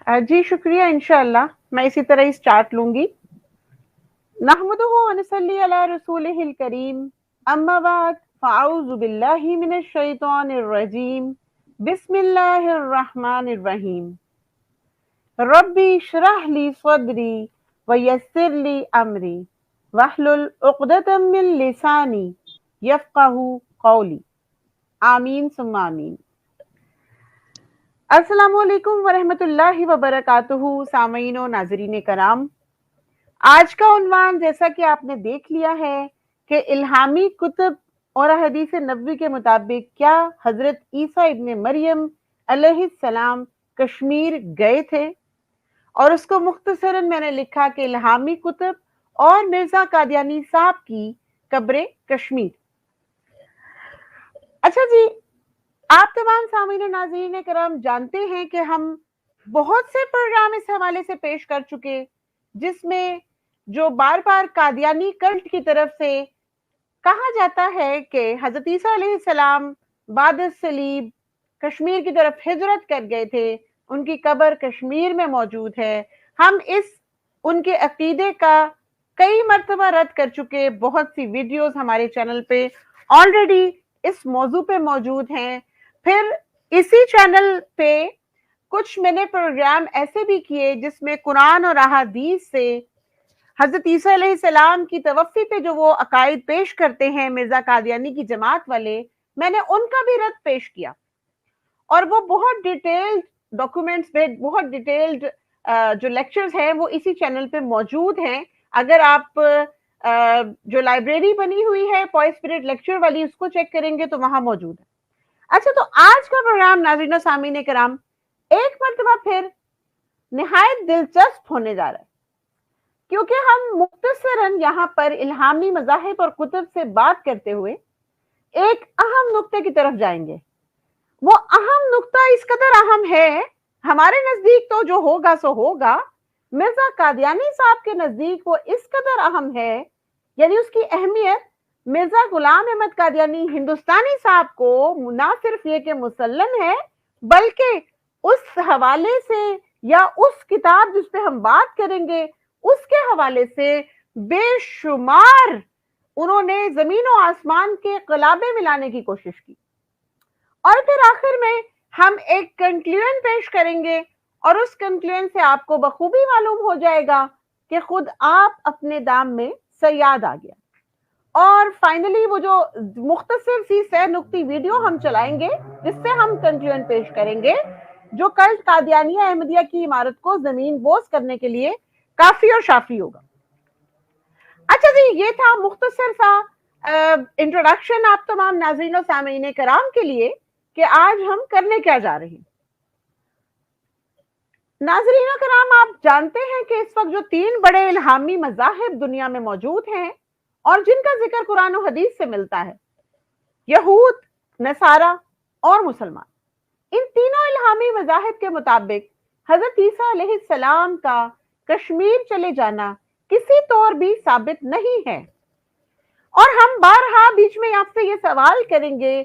जी शुक्रिया, इंशाअल्लाह मैं इसी तरह ही स्टार्ट लूंगी। नहमदुहु व नसल्ली अला रसूलिहिल करीम, अम्मा बाद, फ़अऊज़ु बिल्लाहि मिनश शैतानिर रजीम, बिस्मिल्लाहिर रहमानिर रहीम। रब्बी इश्रह ली सदरी व यस्सिर ली अमरी वहलुल उक़दतम मिन लिसानी यफ़क़हू क़ौली। आमीन सुम्मा आमीन। अस्सलामु अलैकुम व रहमतुल्लाहि व बरकातुहू। सामीन व नाज़रीन कराम, आज का उन्वान जैसा कि आपने देख लिया है कि इल्हामी कुतुब और हदीस नबवी के मुताबिक क्या हजरत ईसा इब्ने मरियम अलैहिस्सलाम कश्मीर गए थे, और उसको मुख्तसरन मैंने लिखा कि इल्हामी कुतुब और मिर्जा कादियानी साहब की कब्र कश्मीर। अच्छा जी, आप तमाम सामीन नाज़रीन करम जानते हैं कि हम बहुत से प्रोग्राम इस हवाले से पेश कर चुके, जिसमें जो बार बार कादियानी कल्ट की तरफ से कहा जाता है कि हजरत ईसा अलैहिस्सलाम बाद सलीब कश्मीर की तरफ हिजरत कर गए थे, उनकी कब्र कश्मीर में मौजूद है। हम इस उनके अकीदे का कई मर्तबा रद्द कर चुके। बहुत सी वीडियोस हमारे चैनल पे ऑलरेडी इस मौजू पे मौजूद हैं। फिर इसी चैनल पे कुछ मैंने प्रोग्राम ऐसे भी किए जिसमें कुरान और अहादीस से हजरत ईसा अलैहिस्सलाम की तवफ़ी पे जो वो अकायद पेश करते हैं मिर्जा कादियानी की जमात वाले, मैंने उनका भी रद्द पेश किया। और वो बहुत डिटेल्ड डॉक्यूमेंट्स पे, बहुत डिटेल्ड जो लेक्चर्स हैं वो इसी चैनल पे मौजूद हैं। अगर आप जो लाइब्रेरी बनी हुई है पॉइस स्पिरिट लेक्चर वाली, उसको चेक करेंगे तो वहां मौजूद है। अच्छा, तो आज का प्रोग्राम नाज़रीन सामीन कराम एक मरतबा फिर निहायत दिलचस्प होने जा रहा है, क्योंकि हम मुख्तसरन यहाँ पर इल्हामी मज़ाहिब और कुतुब से बात करते हुए एक अहम नुक्ते की तरफ जाएंगे। वो अहम नुक्ता इस कदर अहम है, हमारे नजदीक तो जो होगा सो होगा, मिर्जा कादियानी साहब के नजदीक वो इस कदर अहम है, यानी उसकी अहमियत मिर्जा गुलाम अहमद कादियानी हिंदुस्तानी साहब को ना सिर्फ ये कि मुसल्लम है, बल्कि उस हवाले से या उस किताब जिस पे हम बात करेंगे उसके हवाले से बेशुमार उन्होंने जमीन और आसमान के कलाबे मिलाने की कोशिश की। और फिर आखिर में हम एक कंक्लूजन पेश करेंगे, और उस कंक्लूजन से आपको बखूबी मालूम हो जाएगा कि खुद आप अपने दाम में सयाद आ गया। और फाइनली वो जो मुख्तसर सी सह नुक्ती वीडियो हम चलाएंगे जिससे हम कंक्लूजन पेश करेंगे, जो कल्ट कादियानिया अहमदिया की इमारत को जमीन बोस करने के लिए काफी और शाफी होगा। अच्छा जी, ये था मुख्तसर सा इंट्रोडक्शन आप तमाम नाज़रीन और सामीन कराम के लिए कि आज हम करने क्या जा रहे हैं। नाज़रीन कराम, आप जानते हैं कि इस वक्त जो तीन बड़े इल्हामी मज़ाहिब दुनिया में मौजूद हैं और जिनका जिक्र कुरान और हदीस से मिलता है, यहूद, नसारा और मुसलमान, इन तीनों इल्हामी मज़ाहिब के मुताबिक हजरत ईसा अलैहिस्सलाम का कश्मीर चले जाना किसी तौर भी साबित नहीं है। और हम बारहा बीच में आपसे ये सवाल करेंगे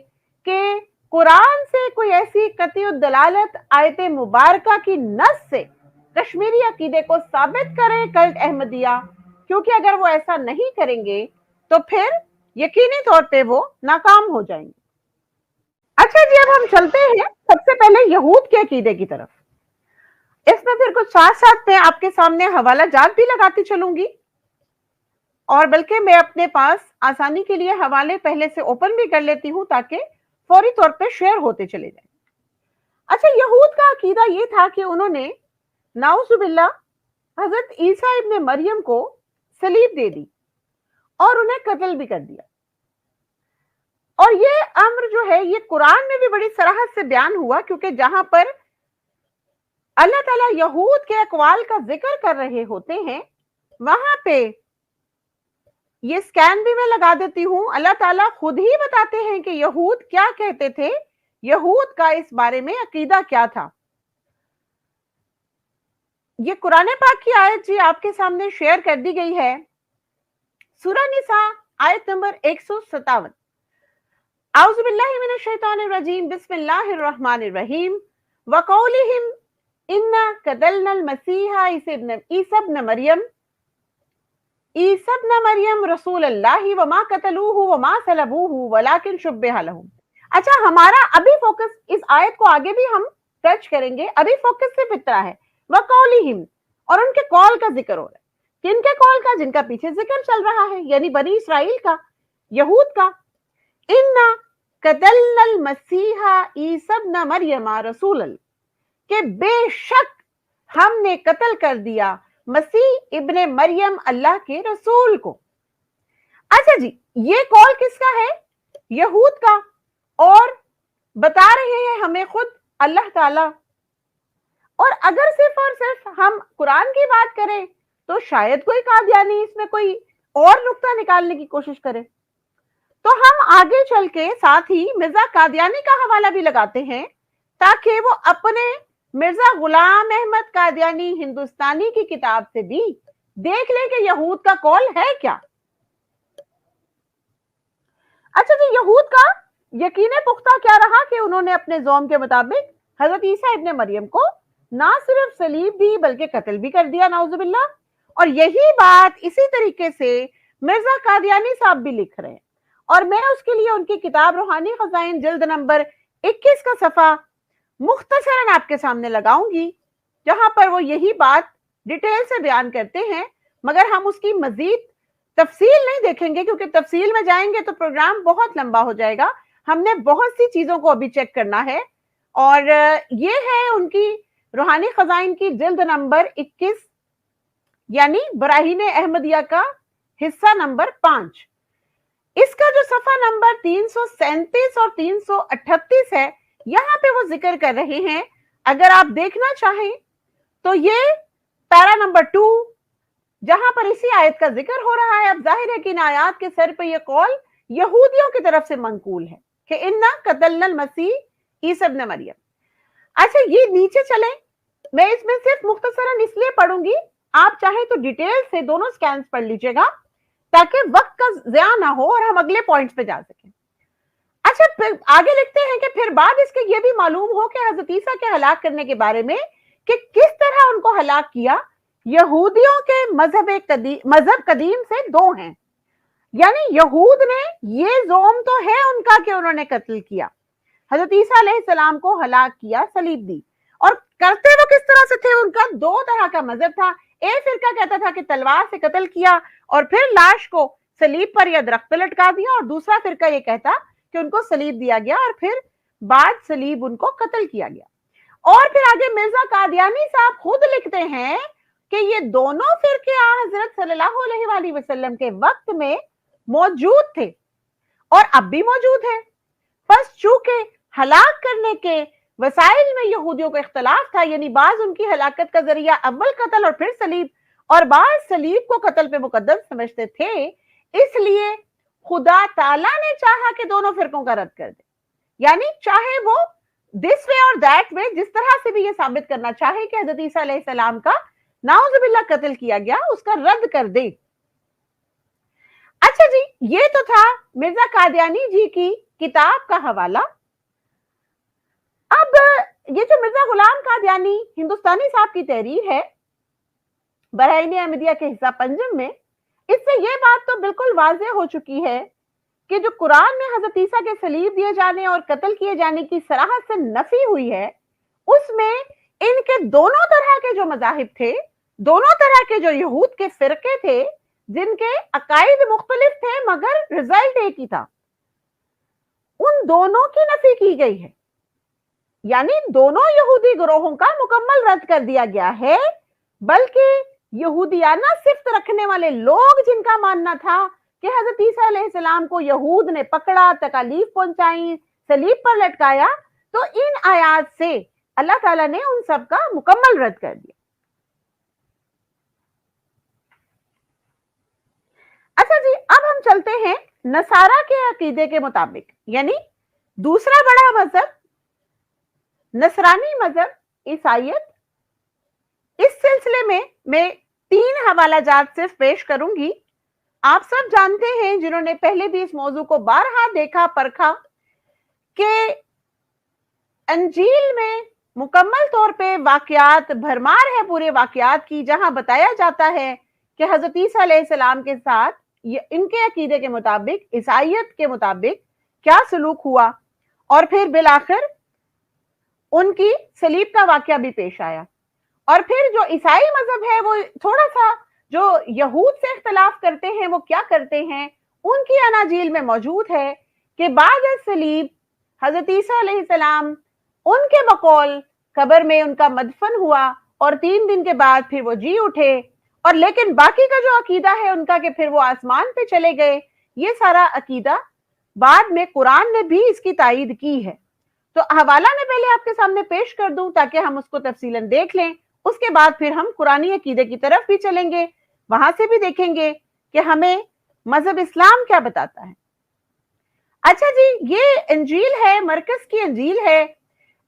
कि कुरान से कोई ऐसी कतई दलालत आयत मुबारका की नस से कश्मीरी अकीदे को साबित करें कल्ट अहमदिया, क्योंकि अगर वो ऐसा नहीं करेंगे तो फिर यकीनी तौर पे वो नाकाम हो जाएंगे। अच्छा जी, अब हम चलते हैं सबसे पहले यहूद के अकीदे की तरफ। इसमें फिर कुछ साथ साथ मैं आपके सामने हवाला जात भी लगाती चलूंगी, और बल्कि मैं अपने पास आसानी के लिए हवाले पहले से ओपन भी कर लेती हूं ताकि फौरी तौर पे शेयर होते चले जाए। अच्छा, यहूद का अकीदा ये था कि उन्होंने नाउजुबिल्लाह हजरत ईसा इब्ने मरियम को सलीब दे दी और उन्हें कत्ल भी कर दिया। और ये अम्र जो है ये कुरान में भी बड़ी सराहत से बयान हुआ, क्योंकि जहां पर अल्लाह ताला यहूद के अकवाल का जिक्र कर रहे होते हैं, वहां पे ये स्कैन भी मैं लगा देती हूं, अल्लाह ताला खुद ही बताते हैं कि यहूद क्या कहते थे, यहूद का इस बारे में अकीदा क्या था। ये कुरान पाक की आयत जी आपके सामने शेयर कर दी गई है, सूरा निसा आयत नंबर 157। औज़ु बिल्लाहि मिनश शैतानिर रजीम, बिस्मिल्लाहिर रहमानिर रहीम। वक़ौलिहिम इन्ना कतलनल मसीहा ईसा इब्न मरियम रसूल अल्लाह व मा कतलूहु व मा सलबूहु वलाकिन शुब्बिह लहुम। अच्छा, हमारा अभी फोकस इस आयत को आगे भी हम टच करेंगे, अभी फोकस सिर्फ इतना है वकौलिहिम, और उनके कॉल का जिक्र हो रहा है। किनके कॉल का? जिनका पीछे जिक्र चल रहा है, यानी बनी इसराइल का, यहूद का। इन्ना कतलनल मसीहा ईसा इब्न मरियम रसूल, के बेशक हमने कत्ल कर दिया मसीह इब्ने मरियम अल्लाह के रसूल को। अच्छा जी, ये कॉल किसका है? यहूद का, और बता रहे हैं हमें खुद अल्लाह ताला। और अगर सिर्फ और सिर्फ हम कुरान की बात करें तो शायद कोई कादियानी इसमें कोई और नुक्ता निकालने की कोशिश करे। तो हम आगे चल के साथ ही मिर्जा कादियानी का हवाला भी लगाते हैं, ताकि वो अपने मिर्जा गुलाम अहमद कादियानी हिंदुस्तानी की किताब से भी देख ले कि यहूद का कॉल है क्या। अच्छा जी, यहूद का यकीन पुख्ता क्या रहा कि उन्होंने अपने ज़ौम के मुताबिक हजरत ईसा इब्ने मरियम को ना सिर्फ सलीब दी बल्कि कत्ल भी कर दिया, नाउजुबिल्लाह। और यही बात इसी तरीके से मिर्जा कादियानी साहब भी लिख रहे हैं, और मैं उसके लिए उनकी किताब रूहानी खजाइन जिल्द नंबर 21 का सफा मुख्तसरन आपके सामने लगाऊंगी, जहां पर वो यही बात डिटेल से बयान करते हैं। मगर हम उसकी मजीद तफसील नहीं देखेंगे, क्योंकि तफसील में जाएंगे तो प्रोग्राम बहुत लंबा हो जाएगा। हमने बहुत सी चीजों को अभी चेक करना है, और ये है उनकी रूहानी खजाइन की जिल्द नंबर 21, यानी बराहीन अहमदिया का हिस्सा नंबर 5। इसका जो सफा नंबर 337 और 338 है, यहां पे वो जिक्र कर रहे हैं। अगर आप देखना चाहें तो ये पैरा नंबर 2, जहां पर इसी आयत का जिक्र हो रहा है। अब जाहिर है कि इन आयात के सर पे ये कॉल यहूदियों की तरफ से मंकूल है कि इन्ना कतलनल मसीह ईसा इब्न मरियम। अच्छा, ये नीचे चलें, मैं इसमें सिर्फ मुख्तसरन इसलिए पढ़ूंगी, आप चाहे तो डिटेल से दोनों स्कैन्स पढ़ लीजिएगा ताकि वक्त का ज़िया ना हो और हम अगले पॉइंट्स पे जा सकें। अच्छा, फिर आगे लिखते हैं कि फिर बाद इसके ये भी मालूम हो कि हजरत ईसा के हलाक करने के बारे में कि किस तरह उनको हलाक किया। यहूदियों के मजहब कदीम से दो हैं, यानी यहूद ने ये ज़ोम तो है उनका कि उन्होंने कत्ल किया, हजरत ईसा अलैहिस्सलाम को हलाक किया, सलीब दी। और करते वो किस तरह से थे? उनका दो तरह का मजहब था। एक फिरका कहता था कि तलवार से कत्ल किया और फिर लाश को सलीब पर या दरख्त पर लटका दिया, और दूसरा फिरका ये कहता कि उनको सलीब दिया गया और फिर बाद सलीब उनको कत्ल किया गया। और फिर आगे मिर्जा कादियानी साहब खुद लिखते हैं कि ये दोनों फिरके हजरत सल्लल्लाहु अलैहि वसल्लम के वक्त में मौजूद थे और अब भी मौजूद है। बस चूंकि हलाक करने के वसाइल में यहूदियों का इख्तलाफ था, यानी बाज उनकी हलाकत का जरिया अव्वल कत्ल और फिर सलीब, और बाज सलीब को कत्ल पे मुकद्दम समझते थे, इसलिए खुदा ताला ने चाहा कि दोनों फिरकों का रद्द कर दे। यानी चाहे वो दिस वे और दैट वे, जिस तरह से भी ये साबित करना चाहे कि हजरत ईसा अलैहिस्सलाम का नाउजुबिल्लाह कत्ल किया गया, उसका रद्द कर दे। अच्छा जी, ये तो था मिर्जा कादियानी जी की किताब का हवाला। अब ये जो मिर्जा गुलाम कादियानी हिंदुस्तानी साहब की तहरीर है बराहीन अहमदिया के हिस्सा पंजम में, इससे ये बात तो बिल्कुल वाज़ेह हो चुकी है कि जो कुरान में हजरत ईसा के सलीब दिए जाने और कत्ल किए जाने की सराहत से नफी हुई है, उसमें इनके दोनों तरह के जो मजाहिब थे, दोनों तरह के जो यहूद के फिरके थे, जिनके अकायद मुख्तलिफ थे मगर रिजल्ट एक ही था, उन दोनों की नफी की गई है। यानी दोनों यहूदी ग्रोहों का मुकम्मल रद्द कर दिया गया है। बल्कि यहूदियाना सिफ्त रखने वाले लोग, जिनका मानना था कि हजरत ईसा अलैहिस्सलाम को यहूद ने पकड़ा, तकालीफ पहुंचाई, सलीब पर लटकाया, तो इन आयात से अल्लाह ताला ने उन सब का मुकम्मल रद्द कर दिया। अच्छा जी, अब हम चलते हैं नसारा के अकीदे के मुताबिक, यानी दूसरा बड़ा मजहब नसरानी मजहब, ईसाईयत। इस सिलसिले में मैं 3 हवाला जात सिर्फ पेश करूंगी। आप सब जानते हैं, जिन्होंने पहले भी इस मौजू को बारहा देखा परखा, कि अंजील में मुकम्मल तौर पे वाकयात भरमार है पूरे वाकयात की, जहां बताया जाता है कि हजरत ईसा अलैहिस्सलाम के साथ इनके अकीदे के मुताबिक, ईसाइयत के मुताबिक क्या सलूक हुआ, और फिर बिलाखिर उनकी सलीब का वाकया भी पेश आया। और फिर जो ईसाई मजहब है वो थोड़ा सा जो यहूद से इख्तलाफ करते हैं, वो क्या करते हैं, उनकी अनाजील में मौजूद है कि बाद सलीब हजरत ईसा अलैहिस्सलाम उनके बकौल कब्र में उनका मदफन हुआ और 3 दिन के बाद फिर वो जी उठे। और लेकिन बाकी का जो अकीदा है उनका कि फिर वो आसमान पे चले गए, ये सारा अकीदा बाद में कुरान ने भी इसकी तायीद की है। तो हवाला मैं पहले आपके सामने पेश कर दूं ताकि हम उसको तफसीलन देख लें, उसके बाद फिर हम कुरानी अकीदे की तरफ भी चलेंगे, वहां से भी देखेंगे कि हमें मजहब इस्लाम क्या बताता है। अच्छा जी, ये इंजील है, मरकज की इंजील है,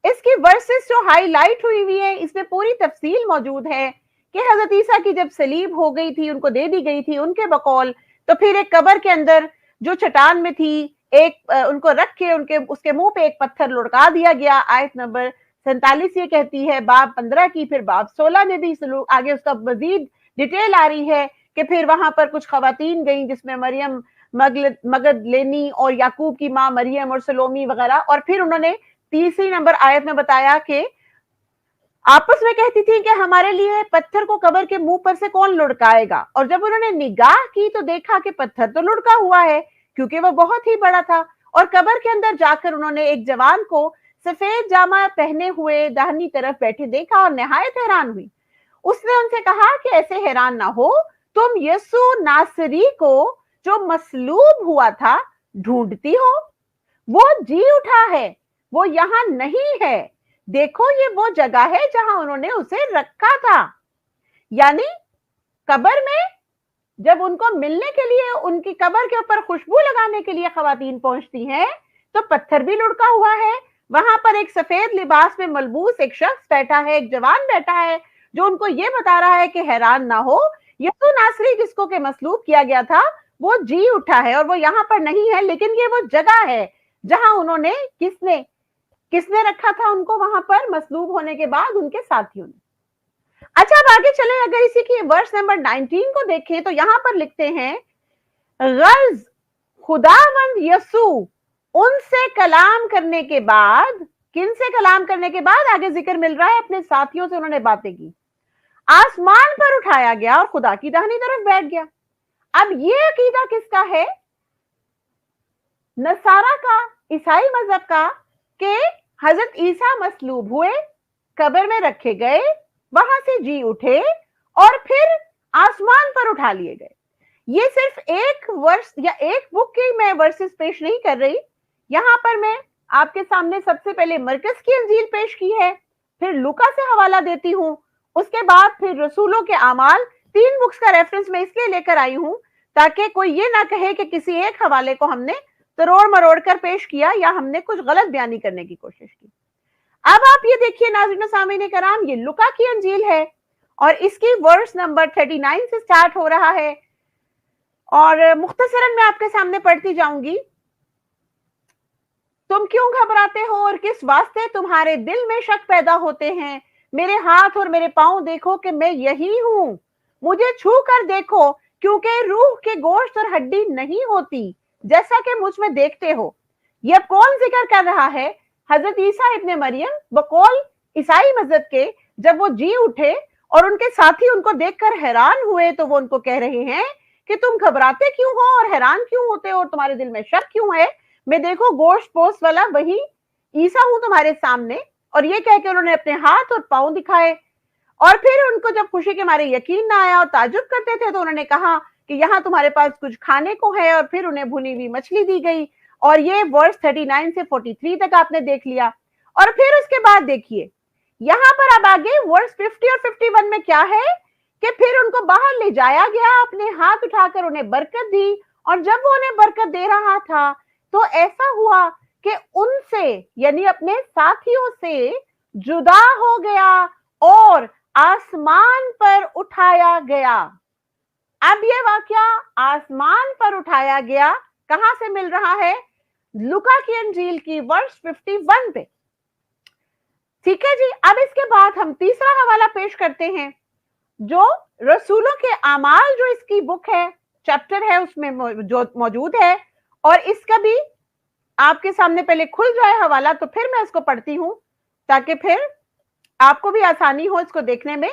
इसकी वर्सेस जो हाईलाइट हुई है इसमें पूरी तफसील मौजूद है कि हजरत ईसा की जब सलीब हो गई थी, उनको दे दी गई थी उनके बकौल, तो फिर एक कब्र के अंदर जो चट्टान में थी, एक उनको रख के उनके उसके मुंह पे एक पत्थर लुढ़का दिया गया। आयत नंबर 47 ये कहती है, बाब 15 की, फिर बाब 16 में भी आगे उसका मजीद डिटेल आ रही है कि फिर वहां पर कुछ खवातीन गई, जिसमें मरियम मगदलेनी और याकूब की माँ मरियम और सलोमी वगैरह, और फिर उन्होंने तीसरी नंबर आयत में बताया कि आपस में कहती थी कि हमारे लिए पत्थर को कब्र के मुंह पर से कौन लुढ़काएगा, और जब उन्होंने निगाह की तो देखा कि पत्थर तो लुढ़का हुआ है क्योंकि वो बहुत ही बड़ा था। और कब्र के अंदर जाकर उन्होंने एक जवान को सफेद जामा पहने हुए दाहिनी तरफ बैठे देखा और निहायत हैरान हुई। उसने उनसे कहा कि ऐसे हैरान ना हो, तुम यीशु नासरी को जो मसलूब हुआ था ढूंढती हो, वो जी उठा है, वो यहां नहीं है, देखो ये वो जगह है जहां उन्होंने उसे रखा था। यानी कब्र में जब उनको मिलने के लिए उनकी कब्र के ऊपर खुशबू लगाने के लिए खवातीन पहुंचती हैं तो पत्थर भी लुढ़का हुआ है, वहां पर एक सफेद लिबास में मलबूस एक शख्स बैठा है, एक जवान बैठा है जो उनको ये बता रहा है कि हैरान ना हो, यीशु नासरी जिसको के मसलूब किया गया था वो जी उठा है और वो यहाँ पर नहीं है, लेकिन ये वो जगह है जहां उन्होंने किसने रखा था उनको वहां पर मसलूब होने के बाद उनके साथियों ने। अच्छा, अब आगे चलें, अगर इसी की वर्स नंबर 19 को देखें तो यहां पर लिखते हैं, गर्ज खुदावंद यसू उनसे कलाम करने के बाद, किनसे कलाम करने के बाद आगे जिक्र मिल रहा है, अपने साथियों से उन्होंने बातें की, आसमान पर उठाया गया और खुदा की दाहिनी तरफ बैठ गया। अब ये अकीदा किसका है? नसारा का, ईसाई मजहब का, कि हजरत ईसा मसलूब हुए, कब्र में रखे गए, वहां से जी उठे और फिर आसमान पर उठा लिए गए। ये सिर्फ एक वर्ष या एक बुक की मैं वर्सेस पेश नहीं कर रही, यहां पर मैं आपके सामने सबसे पहले मरकज की इंजील पेश की है, फिर लूका से हवाला देती हूं, उसके बाद फिर रसूलों के आमाल, 3 बुक्स का रेफरेंस मैं इसलिए लेकर आई हूं ताकि कोई ये ना कहे कि किसी एक हवाले को हमने तरोड़ मरोड़ कर पेश किया या हमने कुछ गलत बयानी करने की कोशिश की। अब आप ये देखिए नाज़रीन सामीन कराम, ये लुका की अंजील है और इसकी वर्स नंबर 39 से स्टार्ट हो रहा है और मुख्तसरन मैं आपके सामने पढ़ती जाऊंगी। तुम क्यों घबराते हो और किस वास्ते तुम्हारे दिल में शक पैदा होते हैं? मेरे हाथ और मेरे पांव देखो कि मैं यही हूं, मुझे छू कर देखो, क्योंकि रूह के गोश्त और हड्डी नहीं होती जैसा कि मुझ में देखते हो। ये अब कौन जिक्र कर रहा है? हजरत ईसा इब्ने मरियम बकौल ईसाई मजहब के, जब वो जी उठे और उनके साथी उनको देखकर हैरान हुए तो वो उनको कह रहे हैं कि तुम घबराते क्यों हो और हैरान क्यों होते हो और तुम्हारे दिल में शक क्यों है? मैं देखो गोश्त पोस्ट वाला वही ईसा हूं तुम्हारे सामने। और ये कह के उन्होंने अपने हाथ और पांव दिखाए और फिर उनको जब खुशी के मारे यकीन ना आया और ताजुब करते थे तो उन्होंने कहा कि यहाँ तुम्हारे पास कुछ खाने को है, और फिर उन्हें भुनी हुई मछली दी गई। और ये वर्स 39 से 43 तक आपने देख लिया। और फिर उसके बाद देखिए यहाँ पर अब आगे वर्स 50 और 51 में क्या है कि फिर उनको बाहर ले जाया गया, अपने हाथ उठाकर उन्हें बरकत दी, और जब वो उन्हें बरकत दे रहा था तो ऐसा हुआ कि उनसे यानी अपने साथियों से जुदा हो गया और आसमान पर उठाया गया। अब ये वाकया आसमान पर उठाया गया कहां से मिल रहा है? लुका की अंजील की वर्स 51 पे। ठीक है जी। अब इसके बाद हम तीसरा हवाला पेश करते हैं, जो रसूलों के आमाल, जो इसकी बुक है, चैप्टर है, उसमें जो मौजूद है, और इसका भी आपके सामने पहले खुल जाए हवाला, तो फिर मैं इसको पढ़ती हूं ताकि फिर आपको भी आसानी हो इसको देखने में।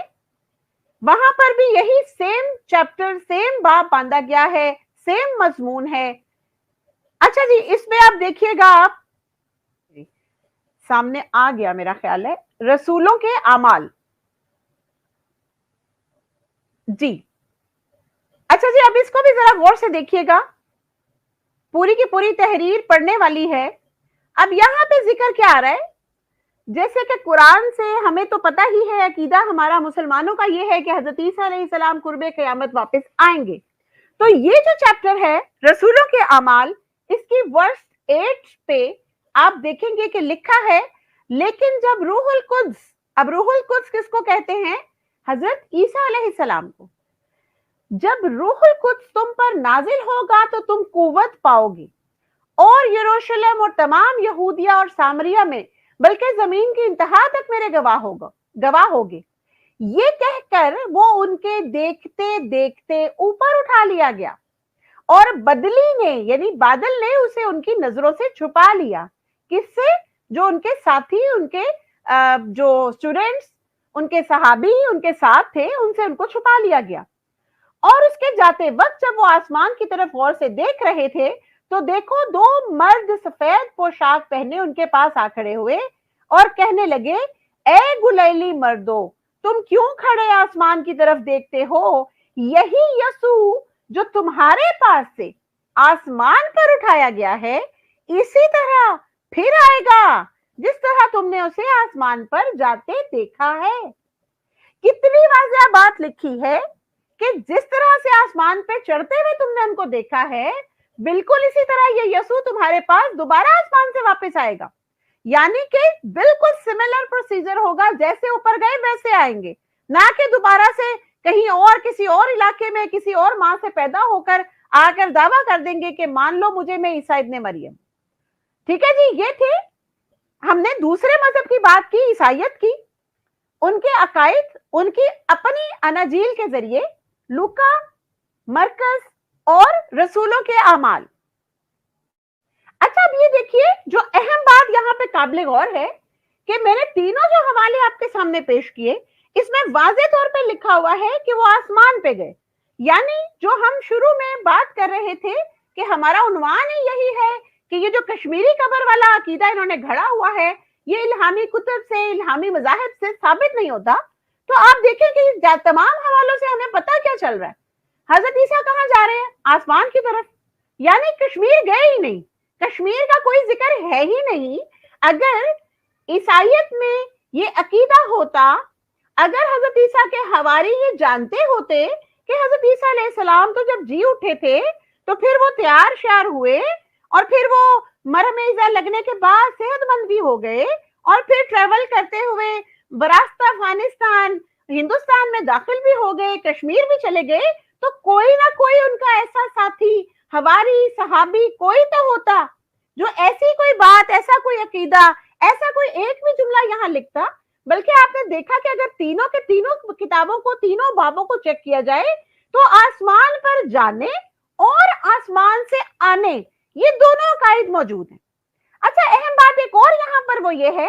वहां पर भी यही सेम चैप्टर, सेम बाब बांधा गया है, सेम मजमून है। अच्छा जी, इसमें आप देखिएगा, आप सामने आ गया मेरा ख्याल है, रसूलों के आमाल जी। अच्छा जी, अब इसको भी जरा गौर से देखिएगा, पूरी की पूरी तहरीर पढ़ने वाली है। अब यहां पे जिक्र क्या आ रहा है, जैसे कि कुरान से हमें तो पता ही है, अकीदा हमारा मुसलमानों का ये है कि हजरत ईसा अलैहिस्सलाम कुर्बे क़यामत वापस आएंगे। तो ये जो चैप्टर है रसूलों के अमाल, इसकी वर्स 8 पे आप देखेंगे कि लिखा है, लेकिन जब रूहुल कुद्स, अब रूहुल कुद्स किसको कहते हैं? हजरत ईसा अलैहिस्सलाम को। जब रूहुल कुद्स तुम पर नाजिल होगा तो तुम कुव्वत पाओगे, और यरूशलेम और तमाम यहूदिया और सामरिया में, बल्कि जमीन की इंतहा तक मेरे गवाह होगे। ये कहकर वो उनके देखते देखते ऊपर उठा लिया गया, और बदली ने, यानी बादल ने, उसे उनकी नजरों से छुपा लिया। किससे? जो उनके साथी, उनके जो स्टूडेंट्स, उनके सहाबी उनके साथ थे, उनसे उनको छुपा लिया गया। और उसके जाते वक्त जब वो आसमान की तरफ गौर से देख रहे थे, तो देखो 2 मर्द सफेद पोशाक पहने उनके पास आ खड़े हुए और कहने लगे, ए गुलैली मर्दो, तुम क्यों खड़े आसमान की तरफ देखते हो? यही यसू जो तुम्हारे पास से आसमान पर उठाया गया है, इसी तरह फिर आएगा जिस तरह तुमने उसे आसमान पर जाते देखा है। कितनी वाज़ेह बात लिखी है कि जिस तरह से आसमान पे चढ़ते हुए तुमने हमको देखा है, बिल्कुल इसी तरह ये यसू तुम्हारे पास दोबारा आसमान से वापस आएगा। यानी कि बिल्कुल सिमिलर प्रोसीजर होगा, जैसे ऊपर गए वैसे आएंगे, ना कि दोबारा से कहीं और, किसी और इलाके में, किसी और मां से पैदा होकर आकर दावा कर देंगे कि मान लो मुझे, मैं ईसा इब्ने मरियम। ठीक है जी, ये थे, हमने दूसरे मजहब की बात की, ईसाइयत की, उनके अकायद, उनकी अपनी अनाजील के जरिए, लूका, मरकस और रसूलों के आमाल। अच्छा, अब ये देखिए, जो अहम बात यहाँ पे काबिल गौर है कि मैंने तीनों जो हवाले आपके सामने पेश किए, इसमें वाज़े तौर पे लिखा हुआ है कि वो आसमान पे गए। यानी जो हम शुरू में बात कर रहे थे कि हमारा उन्वान ही यही है कि ये जो कश्मीरी कबर वाला अकीदा इन्होंने घड़ा हुआ है, ये इल्हामी कुतुब से, इल्हामी मज़ाहिब से साबित नहीं होता। तो आप देखें कि तमाम हवालों से हमें पता क्या चल रहा है, हजरत ईसा कहाँ जा रहे हैं? आसमान की तरफ। यानी कश्मीर गए ही नहीं, कश्मीर का कोई जिक्र है ही नहीं। अगर ईसाइयत में ये अकीदा होता, अगर हजरत ईसा के हवारी ये जानते होते कि हजरत ईसा अलैहिस्सलाम तो जब जी उठे थे तो फिर वो तैयार श्यार हुए, और फिर वो मरहम इज़ा लगने के बाद सेहतमंद भी हो गए, और फिर ट्रेवल करते हुए बरास्ता अफगानिस्तान, हिंदुस्तान में दाखिल भी हो गए, कश्मीर भी चले गए, तो कोई ना कोई उनका ऐसा साथी, हवारी, सहाबी कोई तो होता जो ऐसी कोई बात, ऐसा कोई अकीदा, ऐसा कोई एक भी जुमला यहाँ लिखता। बल्कि आपने देखा कि अगर तीनों के तीनों किताबों को, तीनों बाबों को चेक किया जाए, तो आसमान पर जाने और आसमान से आने, ये दोनों अकायद मौजूद हैं। अच्छा, अहम बात एक और यहाँ पर वो ये है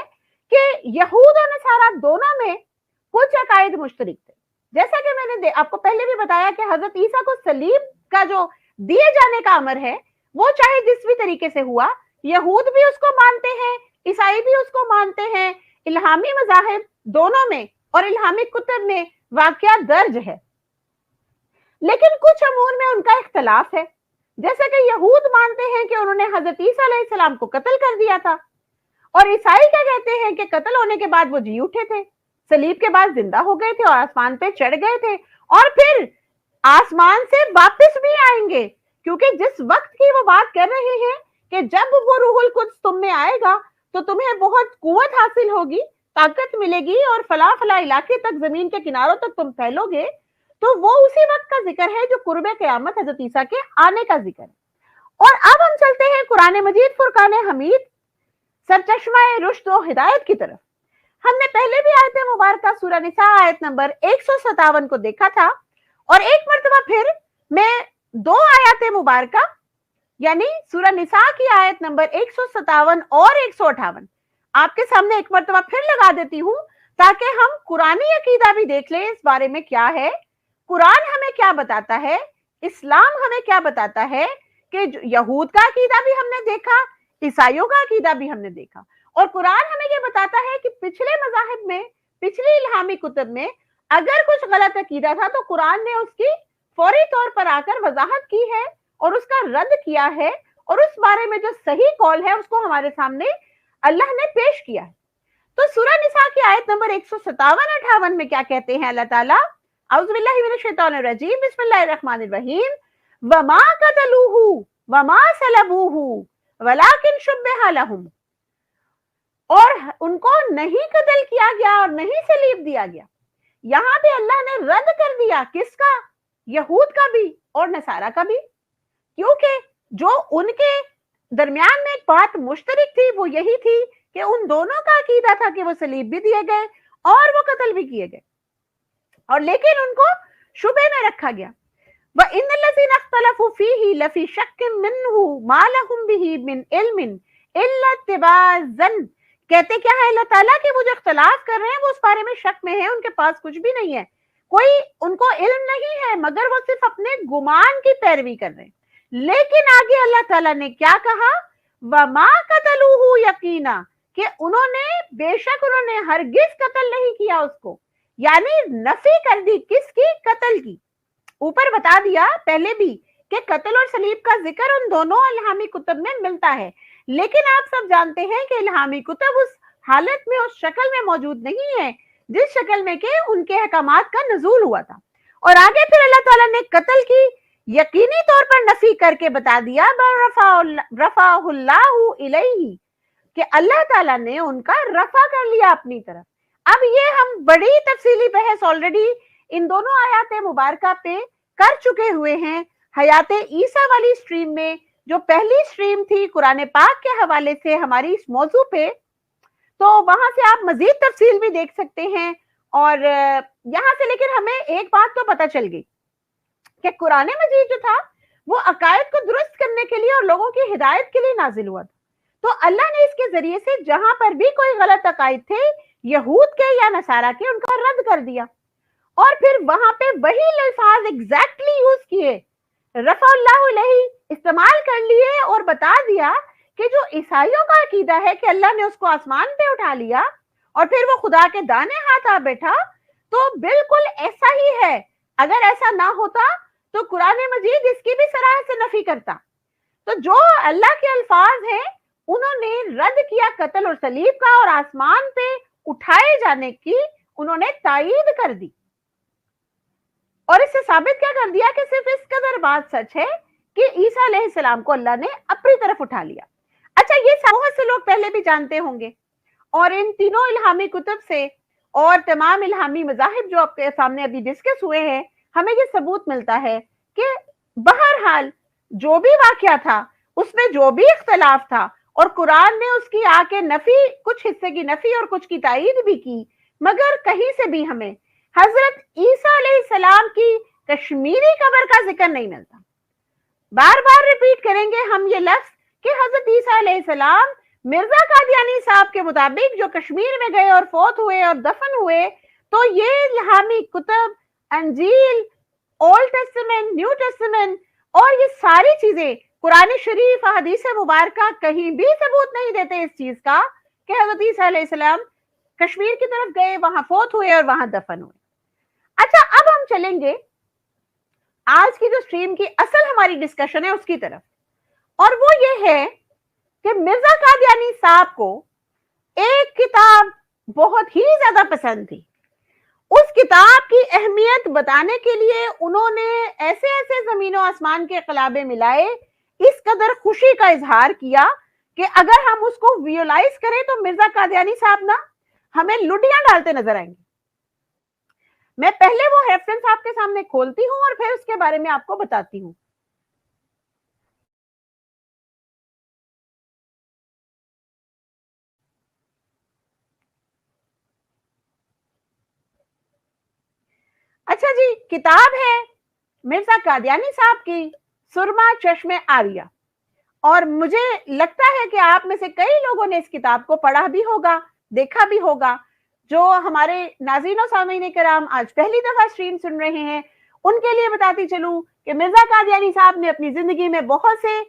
कि यहूद और नसारा दोनों में कुछ अकायद मुश्तरक थे। जैसा कि मैंने आपको पहले भी बताया कि हजरत ईसा को सलीब का जो दिए जाने का अमर है, वो चाहे जिस भी तरीके से हुआ, यहूद भी उसको मानते हैं, ईसाई भी उसको मानते हैं, इल्हामी मज़ाहिब दोनों में और इल्हामी कुतुब में वाकया दर्ज है। लेकिन कुछ अमूर में उनका इख्तलाफ है। जैसे कि यहूद मानते हैं कि उन्होंने हजरत ईसा अलैहिस्सलाम को कत्ल कर दिया था, और ईसाई क्या कहते हैं कि कत्ल होने के बाद वो जी उठे थे, सलीब के बाद जिंदा हो गए थे और आसमान पे चढ़ गए थे, और फिर आसमान से वापस भी आएंगे। क्योंकि जिस वक्त की वो बात कर रहे हैं कि जब वो रूहुल कुद्स तुम में आएगा तो तुम्हें बहुत कुव्वत हासिल होगी, ताकत मिलेगी, और फला फला इलाके तक, जमीन के किनारों तक तुम फैलोगे, तो वो उसी वक्त का जिक्र है जो कुर्बे क़यामत हजरत ईसा के आने का जिक्र है। और अब हम चलते हैं कुरान मजीद फुरकान हमीद, सरचश्मा रुश्द व हिदायत की तरफ। हमने पहले भी आयत मुबारका सूरह निसा आयत नंबर 157 को देखा था, और एक मर्तबा फिर मैं 2 आयत मुबारका यानी सूरह निसा की आयत नंबर 157 और 158 आपके सामने एक मर्तबा फिर लगा देती हूं, ताकि हम कुरानी अकीदा भी देख लें इस बारे में क्या है, कुरान हमें क्या बताता है, इस्लाम हमें क्या बताता है। कि यहूद का अकीदा भी हमने देखा, ईसाइयों का अकीदा भी हमने देखा, और कुरान हमें ये बताता है कि पिछले मज़ाहिब में, पिछली इल्हामी कुतुब में अगर कुछ गलत अकीदा था तो कुरान ने उसकी फौरी तौर पर आकर वजाहत की है और उसका रद्द किया है, और उस बारे में जो सही कौल है उसको हमारे सामने अल्लाह ने पेश किया है। तो सूरह निसा की आयत नंबर 157-58 में क्या कहते हैं अल्लाह ताला, औज़ु बिल्लाहि मिनश शैतानिर रजीम, बिस्मिल्लाहिर रहमानिर रहीम, वमा कतलूहु वमा सलबूहु वलाकिन शुब्बिहा लहुम, और उनको नहीं कत्ल किया गया और नहीं सलीब दिया गया। यहां पे अल्लाह ने रद्द कर दिया, किसका? यहूद का भी और नसारा का भी, क्योंकि जो उनके दरमियान में एक बात मुश्तरक थी वो यही थी कि उन दोनों का अकीदा था कि वो सलीब भी दिए गए और वो कत्ल भी किए गए, और लेकिन उनको शुबे में रखा गया। वइन्नल्लज़ीना इख्तलफू फीही लफी शक्किन मिन्हु मा लहुम बिही मिन इल्मिन इल्ला इत्तिबाअ ज़न्न, कहते क्या है अल्लाह ताला कि वो जो इख्तलाफ कर रहे हैं वो उस बारे में शक में है, उनके पास कुछ भी नहीं है, कोई उनको इल्म नहीं है, मगर वो सिर्फ अपने गुमान की पैरवी कर रहे हैं। लेकिन आगे अल्लाह ताला ने क्या कहा, वमा कतलूहु यकीना, कि उन्होंने बेशक उन्होंने हरगिज कत्ल नहीं किया उसको, यानी नफी कर दी किसकी? कत्ल की। ऊपर बता दिया पहले भी कि कत्ल और सलीब का जिक्र उन दोनों इल्हामी कुतुब में मिलता है, लेकिन आप सब जानते हैं कि इल्हामी कुतुब उस हालत में, उस शक्ल में मौजूद नहीं है जिस शक्ल में के उनके अहकामात का नजूल हुआ था। और आगे फिर अल्लाह ताला ने कत्ल की यकीनी तौर पर नफी करके बता दिया, रफाहुल्लाहु इलैहि, कि अल्लाह ताला ने उनका रफा कर लिया अपनी तरफ। अब ये हम बड़ी तफसीली बहस ऑलरेडी इन दोनों आयात मुबारका पे कर चुके हुए हैं, हयात ईसा वाली स्ट्रीम में, जो पहली स्ट्रीम थी कुरान पाक के हवाले से हमारी इस मौजू पे, तो वहां से आप मजीद तफसील भी देख सकते हैं। और यहाँ से लेकिन हमें एक बात तो पता चल गई कि कुरान मजीद जो था वो अकायद को दुरुस्त करने के लिए और लोगों की हिदायत के लिए नाजिल हुआ था। तो अल्लाह ने इसके जरिए से जहां पर भी कोई गलत अकायद थे यहूद के या नसारा के, उनका रद्द कर दिया, और फिर वहां पे वही अल्फाज एग्जैक्टली यूज किए, रफ़अल्लाहु अलैहि इस्तेमाल कर लिए, और बता दिया कि जो ईसाइयों का अकीदा है कि अल्लाह ने उसको आसमान पे उठा लिया और फिर वो खुदा के दाने हाथ आ बैठा, तो बिल्कुल ऐसा ही है। अगर ऐसा ना होता तो कुरान मजीद इसकी भी सराह से नफी करता। तो जो अल्लाह के अल्फाज हैं उन्होंने रद्द किया कत्ल और सलीब का, और आसमान पे उठाए जाने की उन्होंने तायीद कर दी, और इससे साबित क्या कर दिया कि सिर्फ इस कदर बात सच है कि ईसा अलैहिस्सलाम को अल्लाह ने अपनी तरफ उठा लिया। अच्छा, ये बहुत से लोग पहले भी जानते होंगे, और इन तीनों इल्हामी कुतुब से और तमाम इल्हामी मज़ाहिब जो आपके सामने अभी डिस्कस हुए हैं, हमें ये सबूत मिलता है कि बहरहाल जो भी वाकया था उसमें जो भी इख्तलाफ था, और कुरान ने उसकी आके नफी, कुछ हिस्से की नफी और कुछ की तायीद भी की, मगर कहीं से भी हमें हजरत ईसा अलैहिस्सलाम की कश्मीरी कब्र का जिक्र नहीं मिलता। बार बार रिपीट करेंगे हम ये लफ्ज कि हजरत ईसा अलैहिस्सलाम मिर्जा कादियानी साहब के मुताबिक जो कश्मीर में गए और फौत हुए और दफन हुए, तो ये इल्हामी कुतुब, अंजील, ओल्ड टेस्टामेंट, न्यू टेस्टामेंट और ये सारी चीजें, कुरान शरीफ, हदीस मुबारका कहीं भी सबूत नहीं देते इस चीज का कि हजरत ईसा अलैहिस्सलाम कश्मीर की तरफ गए, वहां फौत हुए और वहां दफन हुए। अच्छा, अब हम चलेंगे आज की जो स्ट्रीम की असल हमारी डिस्कशन है उसकी तरफ, और वो ये है कि मिर्जा कादियानी साहब को एक किताब बहुत ही ज्यादा पसंद थी। उस किताब की अहमियत बताने के लिए उन्होंने ऐसे ऐसे जमीनों आसमान के कलाबे मिलाए, इस कदर खुशी का इजहार किया कि अगर हम उसको विजुअलाइज करें तो मिर्जा कादियानी साहब ना हमें लुटियां डालते नजर आएंगे। मैं पहले वो रेफरेंस आपके सामने खोलती हूं और फिर उसके बारे में आपको बताती हूं। किताब है मिर्जा कादियानी साहब की सुरमा चश्मे आरिया, और मुझे लगता है कि आप में से कई लोगों ने इस किताब को पढ़ा भी होगा, देखा भी होगा। जो हमारे नाज़रीन और सामीन कराम आज पहली दफा स्ट्रीम सुन रहे हैं, उनके लिए बताती चलूं कि मिर्जा कादियानी साहब ने अपनी जिंदगी में बहुत से